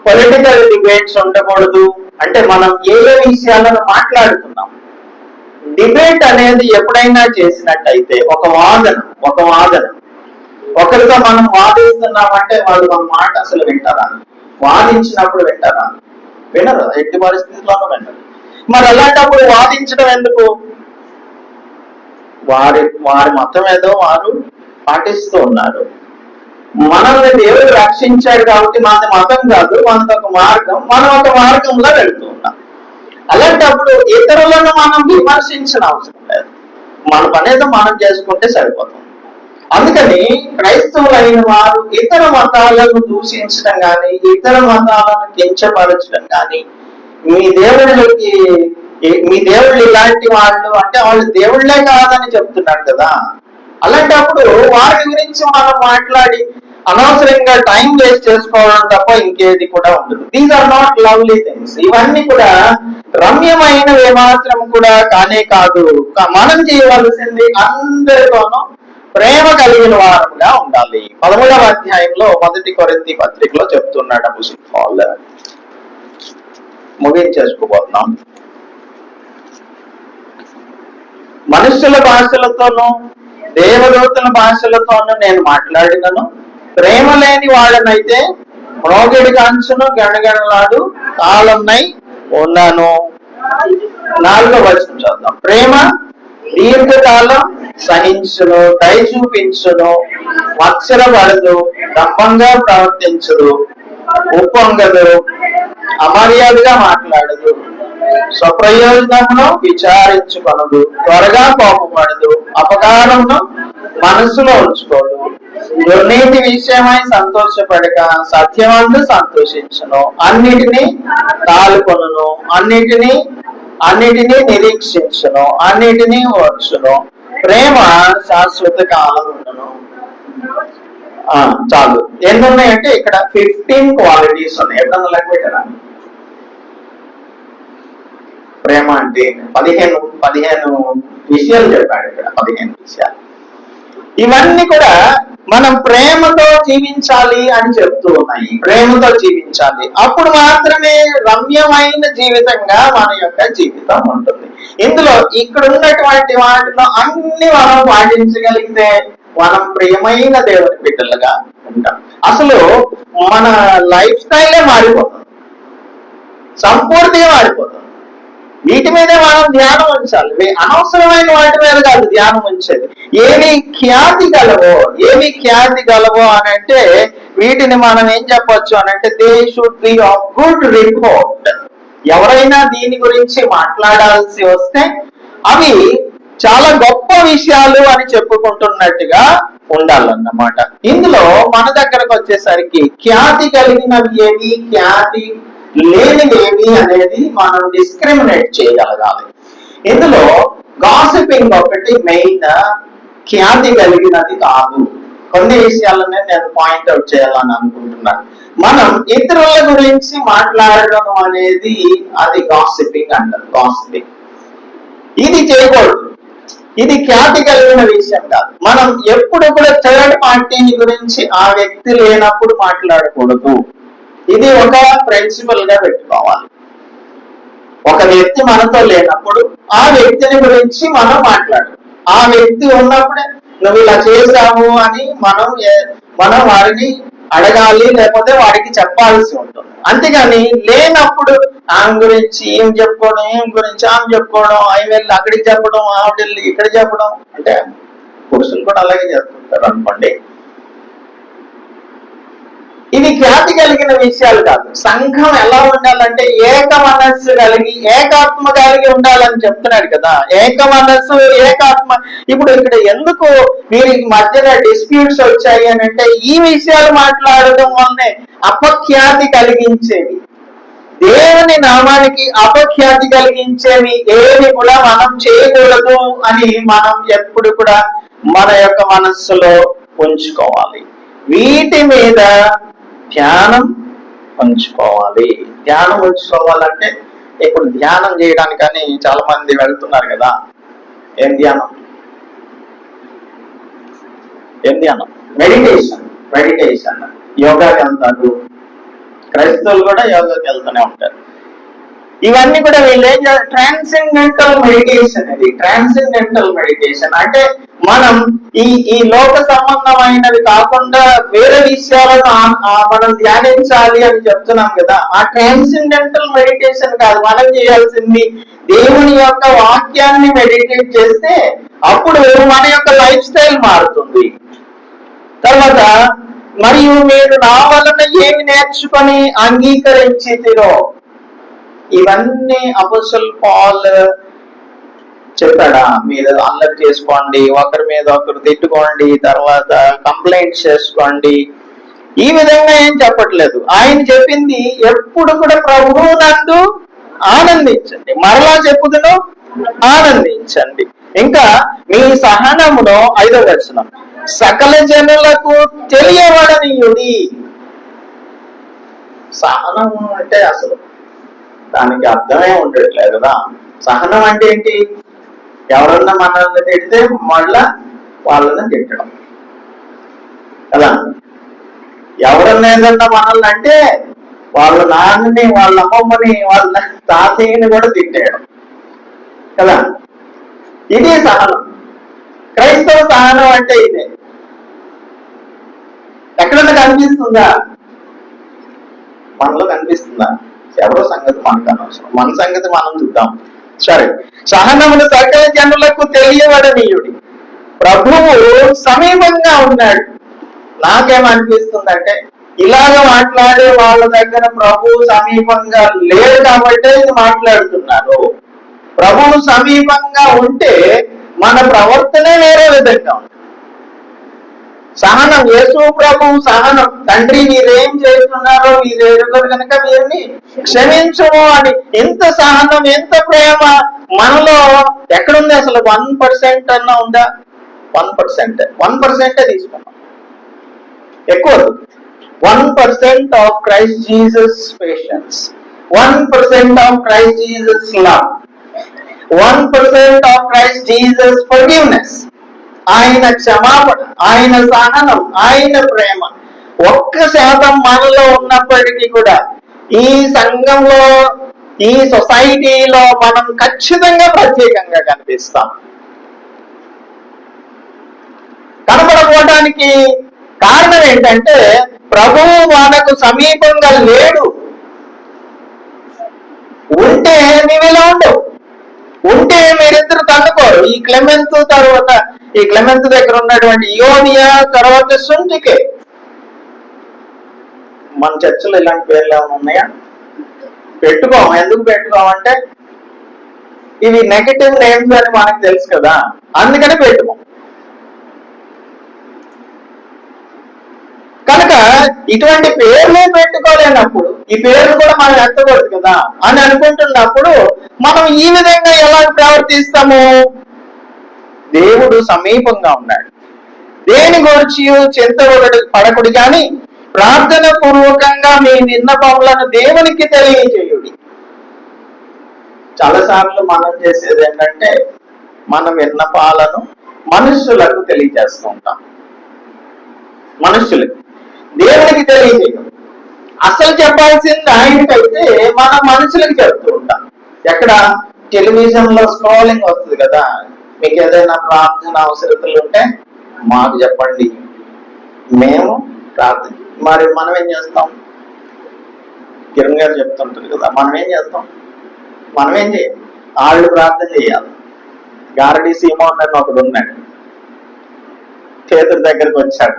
పొలిటికల్ డిబేట్స్ ఉండకూడదు. అంటే మనం ఏ విషయాలను మాట్లాడుతున్నాం. డిబేట్ అనేది ఎప్పుడైనా చేసినట్టయితే ఒక వాదన ఒకరితో మనం వాదిస్తున్నామంటే వాళ్ళు మన మాట అసలు వింటారా? వాదించినప్పుడు వింటారా? వినరు, ఎట్టి పరిస్థితుల్లోనూ వినరు. మరి అలాంటప్పుడు వాదించడం ఎందుకు? వారి మతం ఏదో వారు పాటిస్తూ ఉన్నారు. మనల్ని దేవుడు రక్షించాడు కాబట్టి మనది మతం కాదు, మనది ఒక మార్గం, మనం ఒక మార్గంలో వెళ్తూ ఉన్నాం. అలాంటప్పుడు ఇతరులను మనం విమర్శించిన అవసరం లేదు, మన పనేదో మనం చేసుకుంటే సరిపోతుంది. అందుకని క్రైస్తవులైన వారు ఇతర మతాలను దూషించడం కానీ, ఇతర మతాలను కించపరచడం కానీ, మీ దేవుళ్ళు ఇలాంటి వాళ్ళు అంటే వాళ్ళు దేవుళ్లే కాదని చెప్తున్నారు కదా. అలాంటప్పుడు వారి గురించి మనం మాట్లాడి అనవసరంగా టైం వేస్ట్ చేసుకోవడం తప్ప ఇంకేది కూడా ఉండదు. These are not lovely things. ఇవన్నీ కూడా రమ్యమైన ఏమాత్రం కూడా కానే కాదు. మనం చేయవలసింది అందరితోనూ ప్రేమ కలిగిన వారముగా ఉండాలి. 13వ అధ్యాయంలో 1 కొరింథీ పత్రికలో చెప్తున్నాడు అపోస్తలుడు పౌలు. ముగించేసుకోబోతున్నాం. మనుషుల భాషలతోనూ దేవదూతల భాషలతోనూ నేను మాట్లాడినను, ప్రేమ లేని వాళ్ళనైతే మ్రోగిడి కాంచును గణగణలాడు తాళన్నై ఉన్నాను. 4వ వచనం చదువుదాం. ప్రేమ దీర్ఘకాలం సహించును, దయ చూపించును, మత్సరపడదు, దంభంగా ప్రవర్తించదు, ఉప్పొంగదు, అమర్యాదగా మాట్లాడదు, స్వప్రయోజనమును విచారించుకొనదు, త్వరగా కోపపడదు, అపకారమును మనస్సులో ఉంచుకోదు, దుర్నీతి విషయమై సంతోషపడక సత్యమందు సంతోషించును, అన్నిటినీ తాలుకొనును, అన్నిటినీ నిరీక్షించును, అన్నిటినీ ఓర్చును, ప్రేమ శాశ్వత కాలం ఉండను. చాలు. ఎన్ని ఉన్నాయంటే ఇక్కడ 15 క్వాలిటీస్ ఉన్నాయి. ఎప్పుడన్నా లెక్క పెట్టారా? ప్రేమ అంటే 15 విషయాలు చెప్పాడు ఇక్కడ. 15 విషయాలు. ఇవన్నీ కూడా మనం ప్రేమతో జీవించాలి అని చెప్తూ ఉన్నాయి. ప్రేమతో జీవించాలి, అప్పుడు మాత్రమే రమ్యమైన జీవితంగా మన యొక్క జీవితం ఉంటుంది. ఇందులో ఇక్కడ ఉన్నటువంటి వాటిలో అన్ని మనం పాటించగలిగితే మనం ప్రియమైన దేవుని బిడ్డలుగా ఉంటాం. అసలు మన లైఫ్ స్టైలే మారిపోతుంది, సంపూర్తిగా మారిపోతుంది. వీటి మీదే మనం ధ్యానం ఉంచాలి. అనవసరమైన వాటి మీద కాదు ధ్యానం ఉంచేది. ఏవి ఖ్యాతి గలవో అని అంటే వీటిని మనం ఏం చెప్పొచ్చు అని అంటే they should be of good report. ఎవరైనా దీని గురించి మాట్లాడాల్సి వస్తే అవి చాలా గొప్ప విషయాలు అని చెప్పుకుంటున్నట్టుగా ఉండాలన్నమాట. ఇందులో మన దగ్గరకు వచ్చేసరికి ఖ్యాతి కలిగినవి ఏవి, ఖ్యాతి లేనివేమి అనేది మనం డిస్క్రిమినేట్ చేయగలగాలి. ఇందులో గాసిపింగ్ ఒకటి మెయిన్, ఖ్యాతి కలిగినది కాదు. కొన్ని విషయాలనే నేను పాయింట్అవుట్ చేయాలని అనుకుంటున్నాను. మనం ఇతరుల గురించి మాట్లాడడం అనేది అది గాసిపింగ్ అంటారు. గాసిపింగ్ ఇది చేయకూడదు, ఇది ఖ్యాతి కలిగిన విషయం కాదు. మనం ఎప్పుడు కూడా థర్డ్ పార్టీని గురించి ఆ వ్యక్తి లేనప్పుడు మాట్లాడకూడదు. ఇది ఒక ప్రిన్సిపల్ గా పెట్టుకోవాలి. ఒక వ్యక్తి మనతో లేనప్పుడు ఆ వ్యక్తిని గురించి మనం మాట్లాడు. ఆ వ్యక్తి ఉన్నప్పుడే నువ్వు ఇలా చేశావు అని మనం వారిని అడగాలి, లేకపోతే వాడికి చెప్పాల్సి ఉంటుంది. అంతేగాని లేనప్పుడు ఆమె గురించి ఏం చెప్పుకోవడం, ఆమె చెప్పుకోవడం, ఆమె వెళ్ళి అక్కడికి చెప్పడం, ఆవిడ వెళ్ళి ఇక్కడ చెప్పడం. అంటే పురుషులు కూడా అలాగే చేస్తుంటారు అనుకోండి. ఇది ఖ్యాతి కలిగిన విషయాలు కాదు. సంఘం ఎలా ఉండాలంటే ఏక మనస్సు కలిగి, ఏకాత్మ కలిగి ఉండాలని చెప్తున్నాడు కదా. ఏక మనస్సు, ఏకాత్మ. ఇప్పుడు ఇక్కడ ఎందుకు మీరు మధ్యన డిస్ప్యూట్స్ వచ్చాయి అని అంటే ఈ విషయాలు మాట్లాడడం వల్లనే అపఖ్యాతి కలిగించేవి, దేవుని నామానికి అపఖ్యాతి కలిగించేవి ఏవి కూడా మనం చేయకూడదు అని మనం ఎప్పుడు కూడా మన యొక్క మనస్సులో ఉంచుకోవాలి. వీటి మీద ధ్యానం ఉంచుకోవాలి. ధ్యానం ఉంచుకోవాలంటే ఇప్పుడు ధ్యానం చేయడానికని చాలా మంది వెళ్తున్నారు కదా. ఏం ధ్యానం? మెడిటేషన్ యోగాకి అంటారు, క్రైస్తవులు కూడా యోగాకి వెళ్తూనే ఉంటారు. ఇవన్నీ కూడా వీళ్ళు ఏం చేయాలి? Transcendental meditation. ఇది ట్రాన్సెండెంటల్ మెడిటేషన్ అంటే మనం ఈ లోక సంబంధమైనవి కాకుండా వేరే విషయాలను మనం ధ్యానించాలి అని చెప్తున్నాం కదా. ఆ ట్రాన్సెండెంటల్ మెడిటేషన్ కాదు, మనం చేయాల్సింది దేవుని యొక్క వాక్యాన్ని మెడిటేట్ చేస్తే అప్పుడు మన యొక్క లైఫ్ స్టైల్ మారుతుంది. తర్వాత మరియు మీరు నా వలన ఏమి నేర్చుకొని అంగీకరించితిరో, ఇవన్నీ అపోస్తలుడు పౌలు చెప్పాడా? మీరు అల్లరి చేసుకోండి, ఒకరి మీద ఒకరు తిట్టుకోండి, తర్వాత కంప్లైంట్స్ చేసుకోండి, ఈ విధంగా ఏం చెప్పట్లేదు. ఆయన చెప్పింది ఎప్పుడు కూడా ప్రభువు నందు ఆనందించండి, మరలా చెప్పుదును ఆనందించండి. ఇంకా మీ సహనములో 5వ వచనం, సకల జనులకు తెలియబడనీయుడి. సహనం అంటే అసలు దానికి అర్థమే ఉండట్లేదు కదా. సహనం అంటే ఏంటి? ఎవరన్నా మనల్ని తిడితే మళ్ళా వాళ్ళని తిట్టడం కదా. ఎవరన్నా ఏదన్నా మనల్ని అంటే వాళ్ళ నాన్నని, వాళ్ళ అమ్మమ్మని, వాళ్ళ తాతయ్యని కూడా తిట్టేయడం కదా. ఇది సహనం. క్రైస్తవ సహనం అంటే ఇదే. ఎక్కడన్నా కనిపిస్తుందా? మనలో కనిపిస్తుందా? ఎవరో సంగతి మనకు అనవసరం, మన సంగతి మనం చూద్దాం. సరే, సహనమును సకల జనులకు తెలియబడనీయుడి, ప్రభువు సమీపంగా ఉన్నాడు. నాకేమనిపిస్తుందంటే ఇలాగ మాట్లాడే వాళ్ళ దగ్గర ప్రభువు సమీపంగా లేరు కాబట్టి ఇది మాట్లాడుతున్నారు. ప్రభువు సమీపంగా ఉంటే మన ప్రవర్తనే వేరే విధంగా ఉంది. సహనం, యేసు ప్రభువు సహనం, తండ్రి మీరేం చేస్తున్నారో మీరు ఎరుగురు కనుక వీరిని క్షమించము అని. ఎంత సహనం, ఎంత ప్రేమ మనలో ఎక్కడుంది? అసలు 1% అన్నా ఉందా? 1% తీసుకున్నాం, ఎక్కువ. 1% of Christ Jesus patience, 1% of Christ Jesus love, 1% of Christ Jesus forgiveness. ఆయన క్షమాపణ, ఆయన సహనం, ఆయన ప్రేమ 1% మనలో ఉన్నప్పటికీ కూడా ఈ సంఘంలో, ఈ సొసైటీలో మనం ఖచ్చితంగా ప్రత్యేకంగా కనిపిస్తాం. కనపడకపోవడానికి కారణం ఏంటంటే ప్రభువు మనకు సమీపంగా లేడు. ఉంటే నీవు ఇలా ఉండవు, ఉంటే మీరిద్దరు తన్నుకోరు. ఈ క్లెమెంత్ తర్వాత, ఈ క్లెమెంత్ దగ్గర ఉన్నటువంటి యోనియా, తర్వాత సుంటికే. మన చర్చలో ఇలాంటి పేర్లు ఏమైనా ఉన్నాయా? పెట్టుకోము. ఎందుకు పెట్టుకోమంటే ఇవి నెగటివ్ నేమ్స్ అని మనకు తెలుసు కదా, అందుకని పెట్టుకోం. కనుక ఇటువంటి పేర్లే పెట్టుకోలేనప్పుడు ఈ పేర్లు కూడా మనం ఎత్తకూడదు కదా అని అనుకుంటున్నప్పుడు మనం ఈ విధంగా ఎలా ప్రవర్తిస్తాము? దేవుడు సమీపంగా ఉన్నాడు, దేని గురించి పడకుడి కానీ ప్రార్థన పూర్వకంగా మీ విన్నపములను దేవునికి తెలియజేయుడి. చాలాసార్లు మనం చేసేది ఏంటంటే మన విన్నపాలను మనుషులకు తెలియజేస్తూ ఉంటాం. మనుషులకి, దేవునికి తెలియజేయడం. అసలు చెప్పాల్సింది ఆయనకైతే మనం మనుషులకి చెప్తూ ఉంటాం. ఎక్కడ? టెలివిజన్ లో స్క్రోలింగ్ వస్తుంది కదా, మీకు ఏదైనా ప్రార్థన అవసరతలు ఉంటే మాకు చెప్పండి, మేము ప్రార్థన. మరి మనం ఏం చేస్తాం? కిరణ్ గారు చెప్తుంటారు కదా, మనం ఏం చేస్తాం? మనం ఏం చేయాలి? వాళ్ళు ప్రార్థన చేయాలి. గారడి సీమోన్ అని ఒకడు ఉన్నాడు, చేతుల దగ్గరకు వచ్చాడు.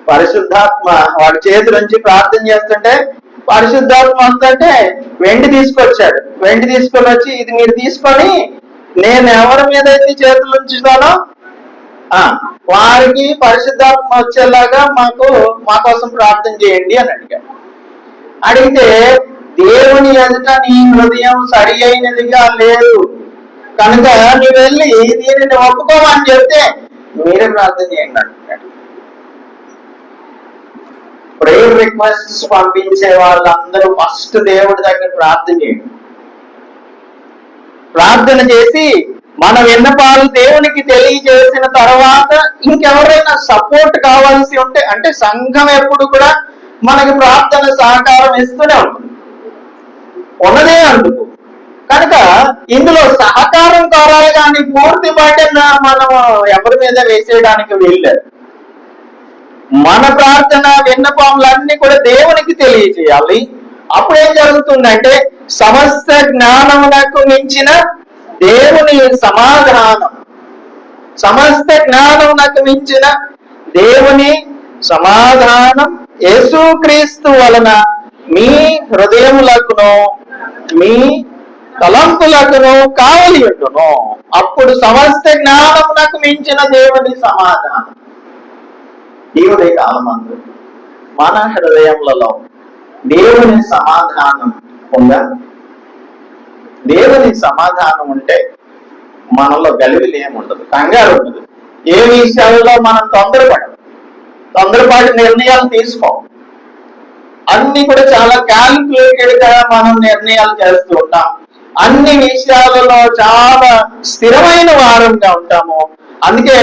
పరిశుద్ధాత్మ వాడి చేతుల నుంచి ప్రార్థన చేస్తుంటే పరిశుద్ధాత్మ వస్తుంటే వెండి తీసుకొచ్చాడు. వెండి తీసుకొని వచ్చి, ఇది మీరు తీసుకొని నేను ఎవరి మీద అయితే చేతులు ఉంచుతానో వారికి పరిశుద్ధాత్మ వచ్చేలాగా మా కోసం ప్రార్థన చేయండి అని అడిగాడు. అడిగితే దేవుని ఎదుట నీ హృదయం సరి అయినదిగా లేదు కనుక నువ్వు వెళ్ళి దీనిని ఒప్పుకోమని చెప్తే మీరే ప్రార్థన చేయండి అంటున్నాడు. ప్రేయర్ రిక్వెస్ట్స్ పంపించే వాళ్ళందరూ ఫస్ట్ దేవుడి దగ్గర ప్రార్థన చేయండి. ప్రార్థన చేసి మన విన్నపాలు దేవునికి తెలియజేసిన తర్వాత ఇంకెవరైనా సపోర్ట్ కావాల్సి ఉంటే, అంటే సంఘం ఎప్పుడు కూడా మనకి ప్రార్థన సహకారం ఇస్తూనే ఉంటుంది, ఉన్నదే అందుకు. కనుక ఇందులో సహకారం కోరాలి కానీ పూర్తి బయట మనం ఎవరి మీద వేసేయడానికి వీల్లేదు. మన ప్రార్థన విన్నపములన్నీ కూడా దేవునికి తెలియజేయాలి. అప్పుడు ఏం జరుగుతుందంటే సమస్త జ్ఞానమునకు మించిన దేవుని సమాధానం, సమస్త జ్ఞానమునకు మించిన దేవుని సమాధానం యేసుక్రీస్తు వలన మీ హృదయములకును మీ తలంపులకును కావలి ఉండును. అప్పుడు సమస్త జ్ఞానమునకు మించిన దేవుని సమాధానం ఈ ఉదయకాలమందు మన హృదయములలో దేవుని సమాధానం ఉందా? దేవుని సమాధానం ఉంటే మనలో గలివిలు ఏముండదు, కంగారు ఉండదు. ఏ విషయాల్లో మనం తొందరపాటు నిర్ణయాలు తీసుకోం. అన్ని కూడా చాలా క్యాల్కులేటెడ్ గా మనం నిర్ణయాలు చేస్తూ ఉంటాం. అన్ని విషయాలలో చాలా స్థిరమైన వారంగా ఉంటాము. అందుకే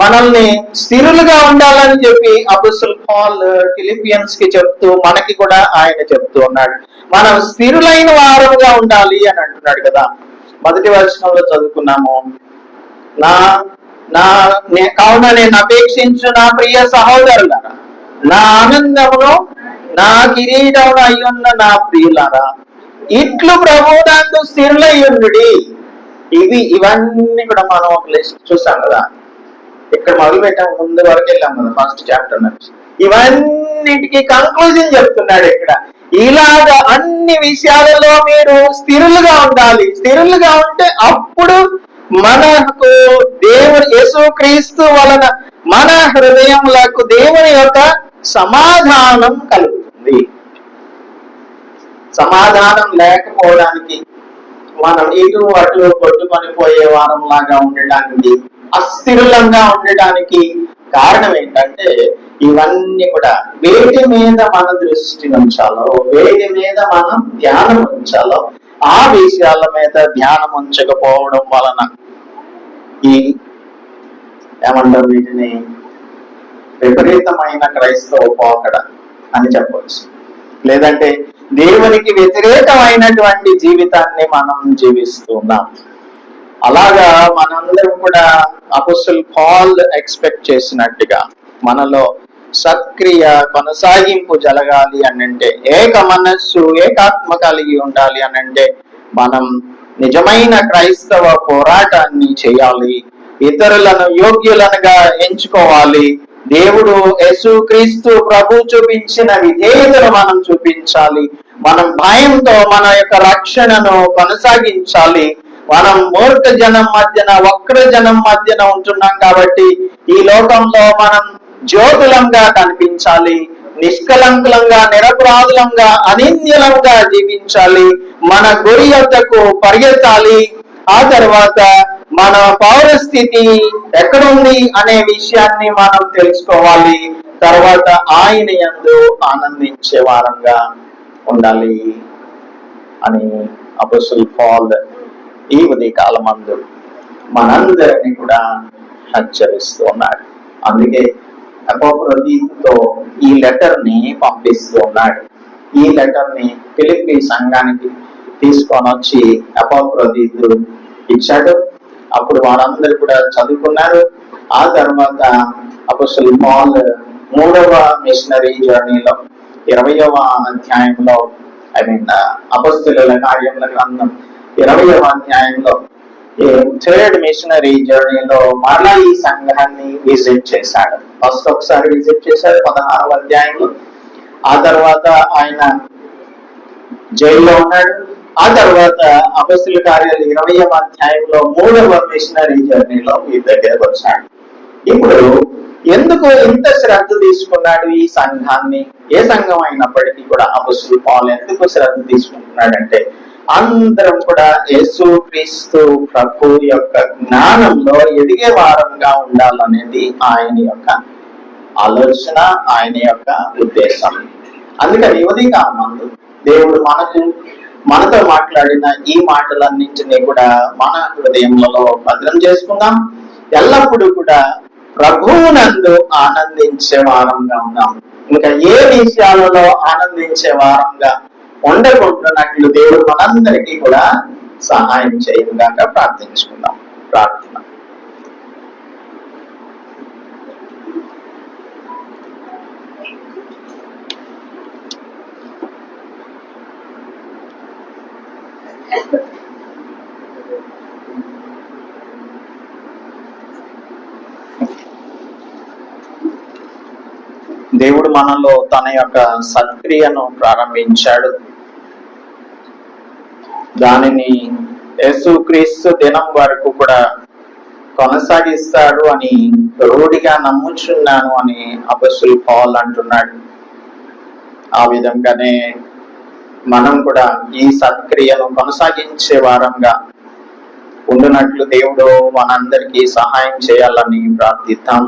మనల్ని స్థిరులుగా ఉండాలని చెప్పి అపోస్తలుడు పౌలు ఫిలిపియన్స్ కి చెప్తూ మనకి కూడా ఆయన చెప్తూ ఉన్నాడు. మనం స్థిరులైన వారంగా ఉండాలి అని అంటున్నాడు కదా. మొదటి వచనంలో చదువుకున్నాము, కావున నేను అపేక్షించు నా ప్రియ సహోదరులారా, నా ఆనందమును నా కిరీటమును అయ్యున్న నా ప్రియులారా, ఇట్లు ప్రభువునందు స్థిరులయ్యుండుడి. ఇవన్నీ కూడా మనం ఒక లిస్ట్ చూసాం కదా. ఇక్కడ మొదలు పెట్టాం, ముందు వరకు వెళ్ళాం కదా ఫస్ట్ చాప్టర్ నుంచి. ఇవన్నిటికీ కంక్లూజన్ చెప్తున్నాడు ఇక్కడ. ఇలాగా అన్ని విషయాలలో మీరు స్థిరులుగా ఉండాలి. స్థిరులుగా ఉంటే అప్పుడు మనకు దేవుడు యేసుక్రీస్తు వలన మన హృదయములకు దేవుని యొక్క సమాధానం కలుగుతుంది. సమాధానం లేకపోవడానికి మనం ఇటు అటు కొట్టుకొని పోయే వారం లాగా ఉండటానికి, అస్థిరులంగా ఉండటానికి కారణం ఏంటంటే ఇవన్నీ కూడా వేటి మీద మన దృష్టి ఉంచాలో, వేటి మీద మనం ధ్యానం ఉంచాలో ఆ విషయాల మీద ధ్యానం ఉంచకపోవడం వలన ఈ ఏమంటారు వీటిని విపరీతమైన క్రైస్తవ పోకడ అని చెప్పవచ్చు. లేదంటే దేవునికి వ్యతిరేకమైనటువంటి జీవితాన్ని మనం జీవిస్తున్నాం. అలాగా మనందరం కూడా అపోస్తలుడు పౌలు ఎక్స్పెక్ట్ చేసినట్టుగా మనలో సక్రియ కొనసాగింపు జరగాలి అనంటే, ఏక మనస్సు ఏకాత్మ కలిగి ఉండాలి అనంటే మనం నిజమైన క్రైస్తవ పోరాటాన్ని చేయాలి. ఇతరులను యోగ్యులనుగా ఎంచుకోవాలి. దేవుడు యేసుక్రీస్తు ప్రభు చూపించిన విధేయతను మనం చూపించాలి. మనం భయంతో మన యొక్క రక్షణను కొనసాగించాలి. మనం మూర్ఖ జనం మధ్యన, వక్ర జనం మధ్యన ఉంటున్నాం కాబట్టి ఈ లోకంలో మనం జ్యోతులంగా కనిపించాలి. నిష్కలంకులంగా, నిరపరాధులంగా, అనింద్యులంగా జీవించాలి. మన గురి యొద్దకు పరిగెత్తాలి. ఆ తర్వాత మన పౌరస్థితి ఎక్కడుంది అనే విషయాన్ని మనం తెలుసుకోవాలి. తర్వాత ఆయన యందు ఆనందించే వారంగా ఉండాలి అని అపోస్తలుడు పౌలు ఈ ఉదయకాలమందు మనందరినీ కూడా హెచ్చరిస్తూ ఉన్నాడు. అందుకే ఎపఫ్రోదితుతో ఈ లెటర్ ని పంపిస్తూ ఉన్నాడు. ఈ లెటర్ ని ఫిలిప్పీ సంఘానికి తీసుకొని వచ్చి ఎపఫ్రోదితు ఇచ్చాడు. అప్పుడు వారందరూ కూడా చదువుకున్నారు. ఆ తర్వాత అపోస్తలుడు పౌలు 3వ మిషనరీ జర్నీలో 20వ అధ్యాయంలో అపోస్తలుల కార్యముల గ్రంథం 20వ అధ్యాయంలో 3rd మిషనరీ జర్నీలో మరలా ఈ సంఘాన్ని విజిట్ చేశాడు. ఫస్ట్ ఒకసారి విజిట్ చేశాడు 16వ అధ్యాయంలో. ఆ తర్వాత ఆయన జైల్లో ఉన్నాడు. ఆ తర్వాత అపోస్తలుల కార్యాలు 20వ అధ్యాయంలో 3వ మిషనరీ జర్నీలో వీరి దగ్గరకు వచ్చాడు. ఇప్పుడు ఎందుకు ఇంత శ్రద్ధ తీసుకున్నాడు ఈ సంఘాన్ని? ఏ సంఘం అయినప్పటికీ కూడా అపోస్తలుడు పౌలు ఎందుకు శ్రద్ధ తీసుకుంటున్నాడంటే అందరం కూడా యేసుక్రీస్తు ప్రభు యొక్క జ్ఞానంలో ఎదిగే వారంగా ఉండాలనేది ఆయన యొక్క ఆలోచన, ఆయన యొక్క ఉద్దేశం. అందుకని ఉదయకాలమందు దేవుడు మనతో మాట్లాడిన ఈ మాటలన్నింటినీ కూడా మన హృదయంలో భద్రం చేసుకుందాం. ఎల్లప్పుడూ కూడా ప్రభువునందు ఆనందించే వారంగా ఉన్నాం. ఇంకా ఏ విషయాలలో ఆనందించే వారంగా ఉండకుంటున్నట్లు దేవుడు మనందరికీ కూడా సహాయం చేయగా ప్రార్థించుకుందాం. ప్రార్థన. దేవుడు మనలో తన యొక్క సత్క్రియను ప్రారంభించాడు. దానిని యేసుక్రీస్తు దినం వరకు కూడా కొనసాగిస్తాడు అని రూఢిగా నమ్ముచున్నాను అని అపొస్తలుడు పౌలు అంటున్నాడు. ఆ విధంగానే మనం కూడా ఈ సత్క్రియను కొనసాగించే వారంగా ఉండునట్లు దేవుడు మనందరికీ సహాయం చేయాలని ప్రార్థిద్దాం.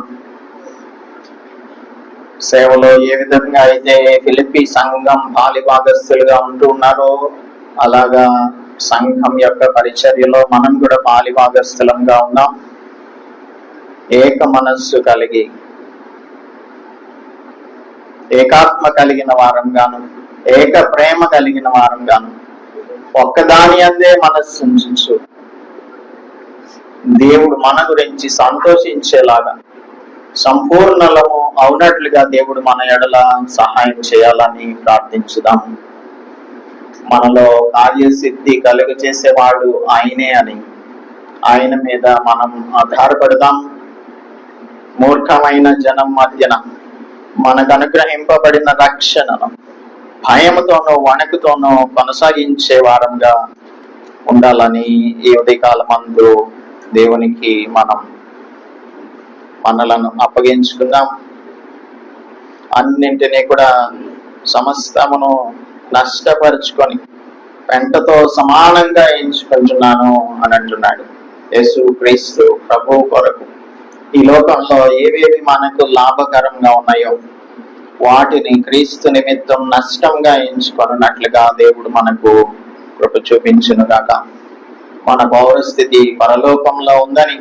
సేవలో ఏ విధంగా అయితే ఫిలిప్పీ సంఘం పాలిభాగస్తులుగా ఉంటూ ఉన్నారో అలాగా సంఘం యొక్క పరిచర్యలో మనం కూడా పాలిభాగస్తులంగా ఉన్నాం. ఏక మనస్సు కలిగి ఏకాత్మ కలిగిన వారంగాను, ఏక ప్రేమ కలిగిన వారంగాను, ఒక్కదాని అందే మనస్సు ఉంచు దేవుడు మన గురించి సంతోషించేలాగా సంపూర్ణలము అవునట్లుగా దేవుడు మన ఎడల సహాయం చేయాలని ప్రార్థించుదాం. మనలో కార్యసిద్ధి కలుగ చేసేవాడు ఆయనే అని ఆయన మీద మనం ఆధారపడదాం. మూర్ఖమైన జనం మధ్యన మనకు అనుగ్రహింపబడిన రక్షణను భయముతోనూ వణుకుతోనూ కొనసాగించే వారంగా ఉండాలని ఈ ఉదయకాలమందు దేవునికి మనలను అప్పగించుకుందాం. అన్నింటినీ కూడా సమస్తమును నష్టపరుచుకొని పెంటతో సమానంగా ఎంచుకుంటున్నాను అని అంటున్నాడు యేసుక్రీస్తు ప్రభువు కొరకు. ఈ లోకంలో ఏవేవి మనకు లాభకరంగా ఉన్నాయో వాటిని క్రీస్తు నిమిత్తం నష్టంగా ఎంచుకున్నట్లుగా దేవుడు మనకు కృప చూపించును గాక. మన పౌరస్థితి పరలోకంలో ఉందని,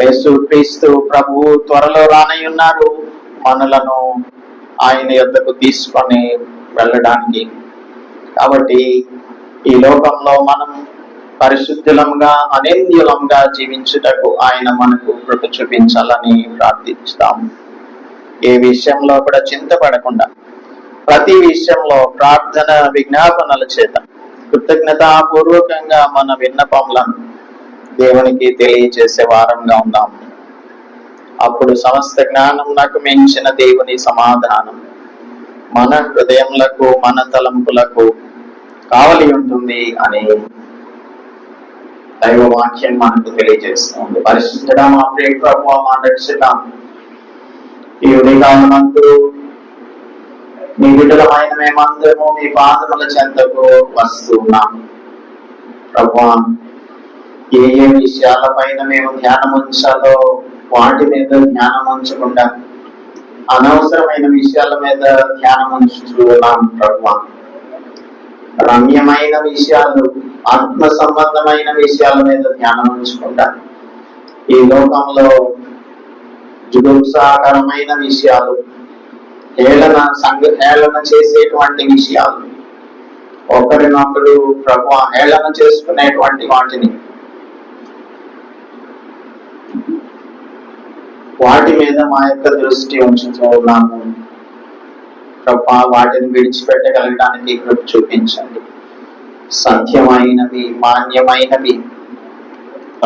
యేసుక్రీస్తు ప్రభువు త్వరలో రానయ్యున్నారు మనలను ఆయన యొద్దకు తీసుకొని వెళ్ళడానికి. కాబట్టి ఈ లోకంలో మనం పరిశుద్ధులంగా అనేంద్యులంగా జీవించుటకు ఆయన మనకు కృప చూపించాలని ప్రార్థిస్తాం. ఏ విషయంలో కూడా చింతపడకుండా ప్రతి విషయంలో ప్రార్థన విజ్ఞాపనల చేత కృతజ్ఞతాపూర్వకంగా మన విన్నపములను దేవునికి తెలియజేసే వారంగా ఉందాం. అప్పుడు సమస్త జ్ఞానం నాకు మించిన దేవుని సమాధానం మన హృదయములకు మన తలంపులకు కావలి ఉంటుంది అని దైవ వాక్యం మనకు తెలియజేస్తుంది. పరిశుద్ధుడా మా ప్రియ ప్రభువా, మా రక్షక, ఈ ఉదయకాలమందు మీ బిడ్డలమైన మేమందరము మీ పాదముల చెంతకు వస్తున్నాం. ప్రభువా, ఏ ఏ విషయాలపైన మేము ధ్యానం ఉంచాలో వాటి మీద ధ్యానం ఉంచకుండా అనవసరమైన విషయాల మీద ధ్యానం ఉంచుతున్నాం. ప్రభువా, రమ్యమైన విషయాలు, ఆత్మ సంబంధమైన విషయాల మీద ధ్యానం ఉంచకుండా ఈ లోకంలో జుగుప్సాకరమైన విషయాలు, హేళన చేసేటువంటి విషయాలు, ఒకరినొకరు ప్రభువా హేళన చేసుకునేటువంటి వాటి మీద మా యొక్క దృష్టి ఉంచుతూ ఉన్నాము. ప్రభువా, వాటిని విడిచిపెట్టగలగడానికి కృప చూపించండి. సత్యమైనవి, మాన్యమైనవి,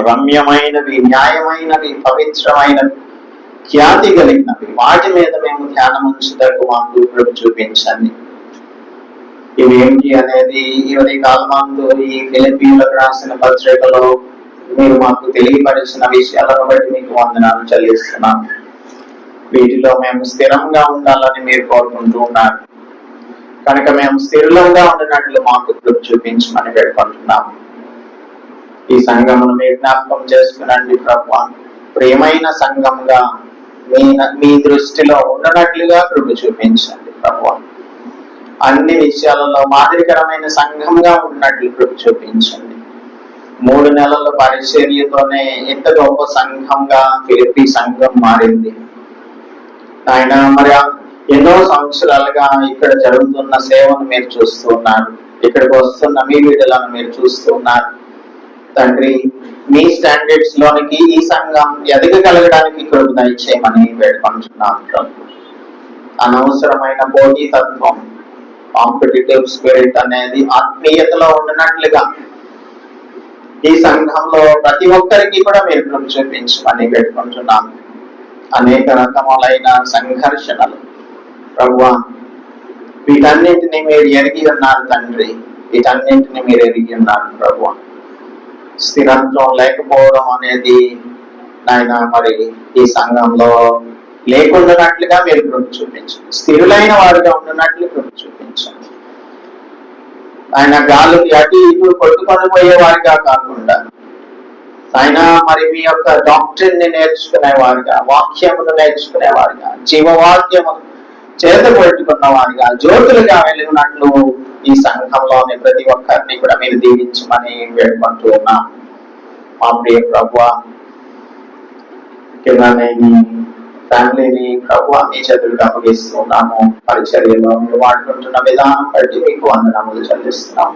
రమ్యమైనవి, న్యాయమైనవి, పవిత్రమైనవి, ఖ్యాతి కలిగినవి వాటి మీద మేము ధ్యానం ఉంచుటకు మాకు కృప చూపించండి. ఇవేంటి అనేది ఈ కాలమందు ఈ ఫిలిప్పీయులకు రాసిన పత్రికలో మీరు మాకు తెలియపరిచిన విషయాలను బట్టి మీకు వందనాలు చెల్లిస్తున్నాం. వీటిలో మేము స్థిరంగా ఉండాలని మీరు కోరుకుంటూ ఉన్నారు కనుక మేము స్థిరంగా ఉండినట్లు మాకు కృప చూపించమని వేడుకుంటున్నాం. ఈ సంఘమును మీరు జ్ఞాపకం చేసుకునండి ప్రభువా. ప్రియమైన సంఘంగా మీ దృష్టిలో ఉండనట్లుగా కృప చూపించండి ప్రభువా. అన్ని విషయాలలో మాదిరికరమైన సంఘంగా ఉన్నట్లు కృప చూపించండి. 3 నెలల పరిచర్యతోనే ఎంత గొప్ప సంఘంగా ఫిలిప్పీ సంఘం మారింది. ఆయన మరి ఎన్నో సంవత్సరాలుగా ఇక్కడ జరుగుతున్న సేవను మీరు చూస్తూ ఉన్నారు. ఇక్కడికి వస్తున్న మీ బిడ్డలను మీరు చూస్తూ ఉన్నారు తండ్రి. మీ స్టాండర్డ్స్ లోనికి ఈ సంఘం ఎదగగలగడానికి కృప దయచేయమని వేడుకుంటున్నాను ప్రభు. అనవసరమైన పోటీతత్వం, కాంపిటేటివ్ స్పిరిట్ అనేది ఆత్మీయతలో ఉన్నట్లుగా ఈ సంఘంలో ప్రతి ఒక్కరికి కూడా మీరు కృప చూపించమని వేడుకుంటున్నాను. అనేక రకములైన సంఘర్షణలు ప్రభువా, వీటన్నింటినీ మీరు ఎరిగి ఉన్నారు తండ్రి. వీటన్నింటినీ మీరు ఎరిగి ఉన్నారు ప్రభువా. స్థిరత్వం లేకపోవడం అనేది నాయన మరి ఈ సంఘంలో లేకుండానట్లుగా మీరు కృప చూపించండి. స్థిరులైన వారిగా ఉంటున్నట్లు కృప చూపించండి. ఆయన గాలికి అటు ఇటు కొట్టుకొని పోయే వారిగా కాకుండా ఆయన మరి మీ యొక్క డాక్టరీని నేర్చుకునే వారిగా, వాక్యమును నేర్చుకునే వారిగా, జీవవాక్యము చేత పెట్టుకున్న వారిగా, జ్యోతులుగా వెలిగినట్లు ఈ సంఘంలోని ప్రతి ఒక్కరిని కూడా మీరు దీవించమని వేడుకుంటూ ఉన్నాం. మా ప్రియ ప్రభువా, ఫ్యామిలీని ప్రభువా మీ చేతులకు అప్పగిస్తున్నాము. పరిచర్యలో మీరు వాడుకుంటున్న విధానం బట్టి మీకు వందనములు చెల్లిస్తున్నాం.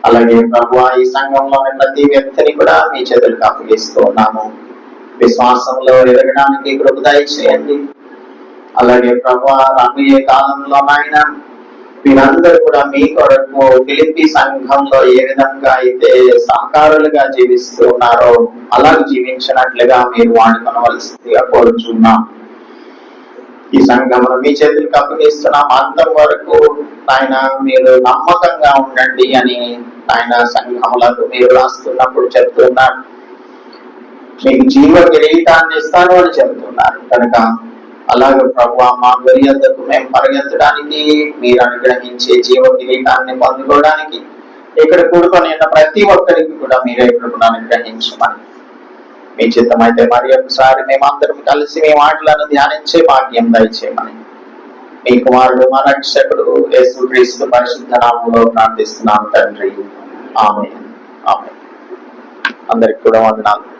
అలాగే ప్రభువా, ఈ సంఘంలోని ప్రతి వ్యక్తిని కూడా మీ చేతులకు అప్పగిస్తూ ఉన్నాము. విశ్వాసంలో ఎదగడానికి కృప దయచేయండి. అలాగే ప్రభువా, రాబోయే కాలంలో నాయన వీరందరూ కూడా మీ కొరకు ఫిలిప్పీ సంఘంలో ఏ విధంగా అయితే సహకారులుగా జీవిస్తూ ఉన్నారో అలా జీవించినట్లుగా మీరు వాడుకొనవలసిందిగా కోరుచున్నాం. ఈ సంఘమును మీ చేతులకు అప్పగిస్తున్నాం. అంతం వరకు ఆయన మీరు నమ్మకంగా ఉండండి అని ఆయన సంఘములకు మీరు రాస్తున్నప్పుడు చెప్తున్నారు. మీకు జీవ కిరీటాన్ని ఇస్తాను అని చెప్తున్నారు కనుక అలాగే ప్రభువా, మా గురియద్దకు మేము పరిగెత్తడానికి, మీరు అనుగ్రహించే జీవ కిరీటాన్ని పొందుకోవడానికి ఇక్కడ కూడుకొని ఉన్న ప్రతి ఒక్కరికి కూడా మీరే కృపను అనుగ్రహించమని, మీ చిత్తమైతే మరి ఒకసారి మేమందరం కలిసి మీ మాటలను ధ్యానించే భాగ్యం దయచేయమని మీ కుమారుడు మా రక్షకుడు యేసుక్రీస్తు పరిశుద్ధ నామములో ప్రార్థిస్తున్నాం తండ్రి. ఆమేన్. ఆమేన్. అందరికి కూడా వందనాలు.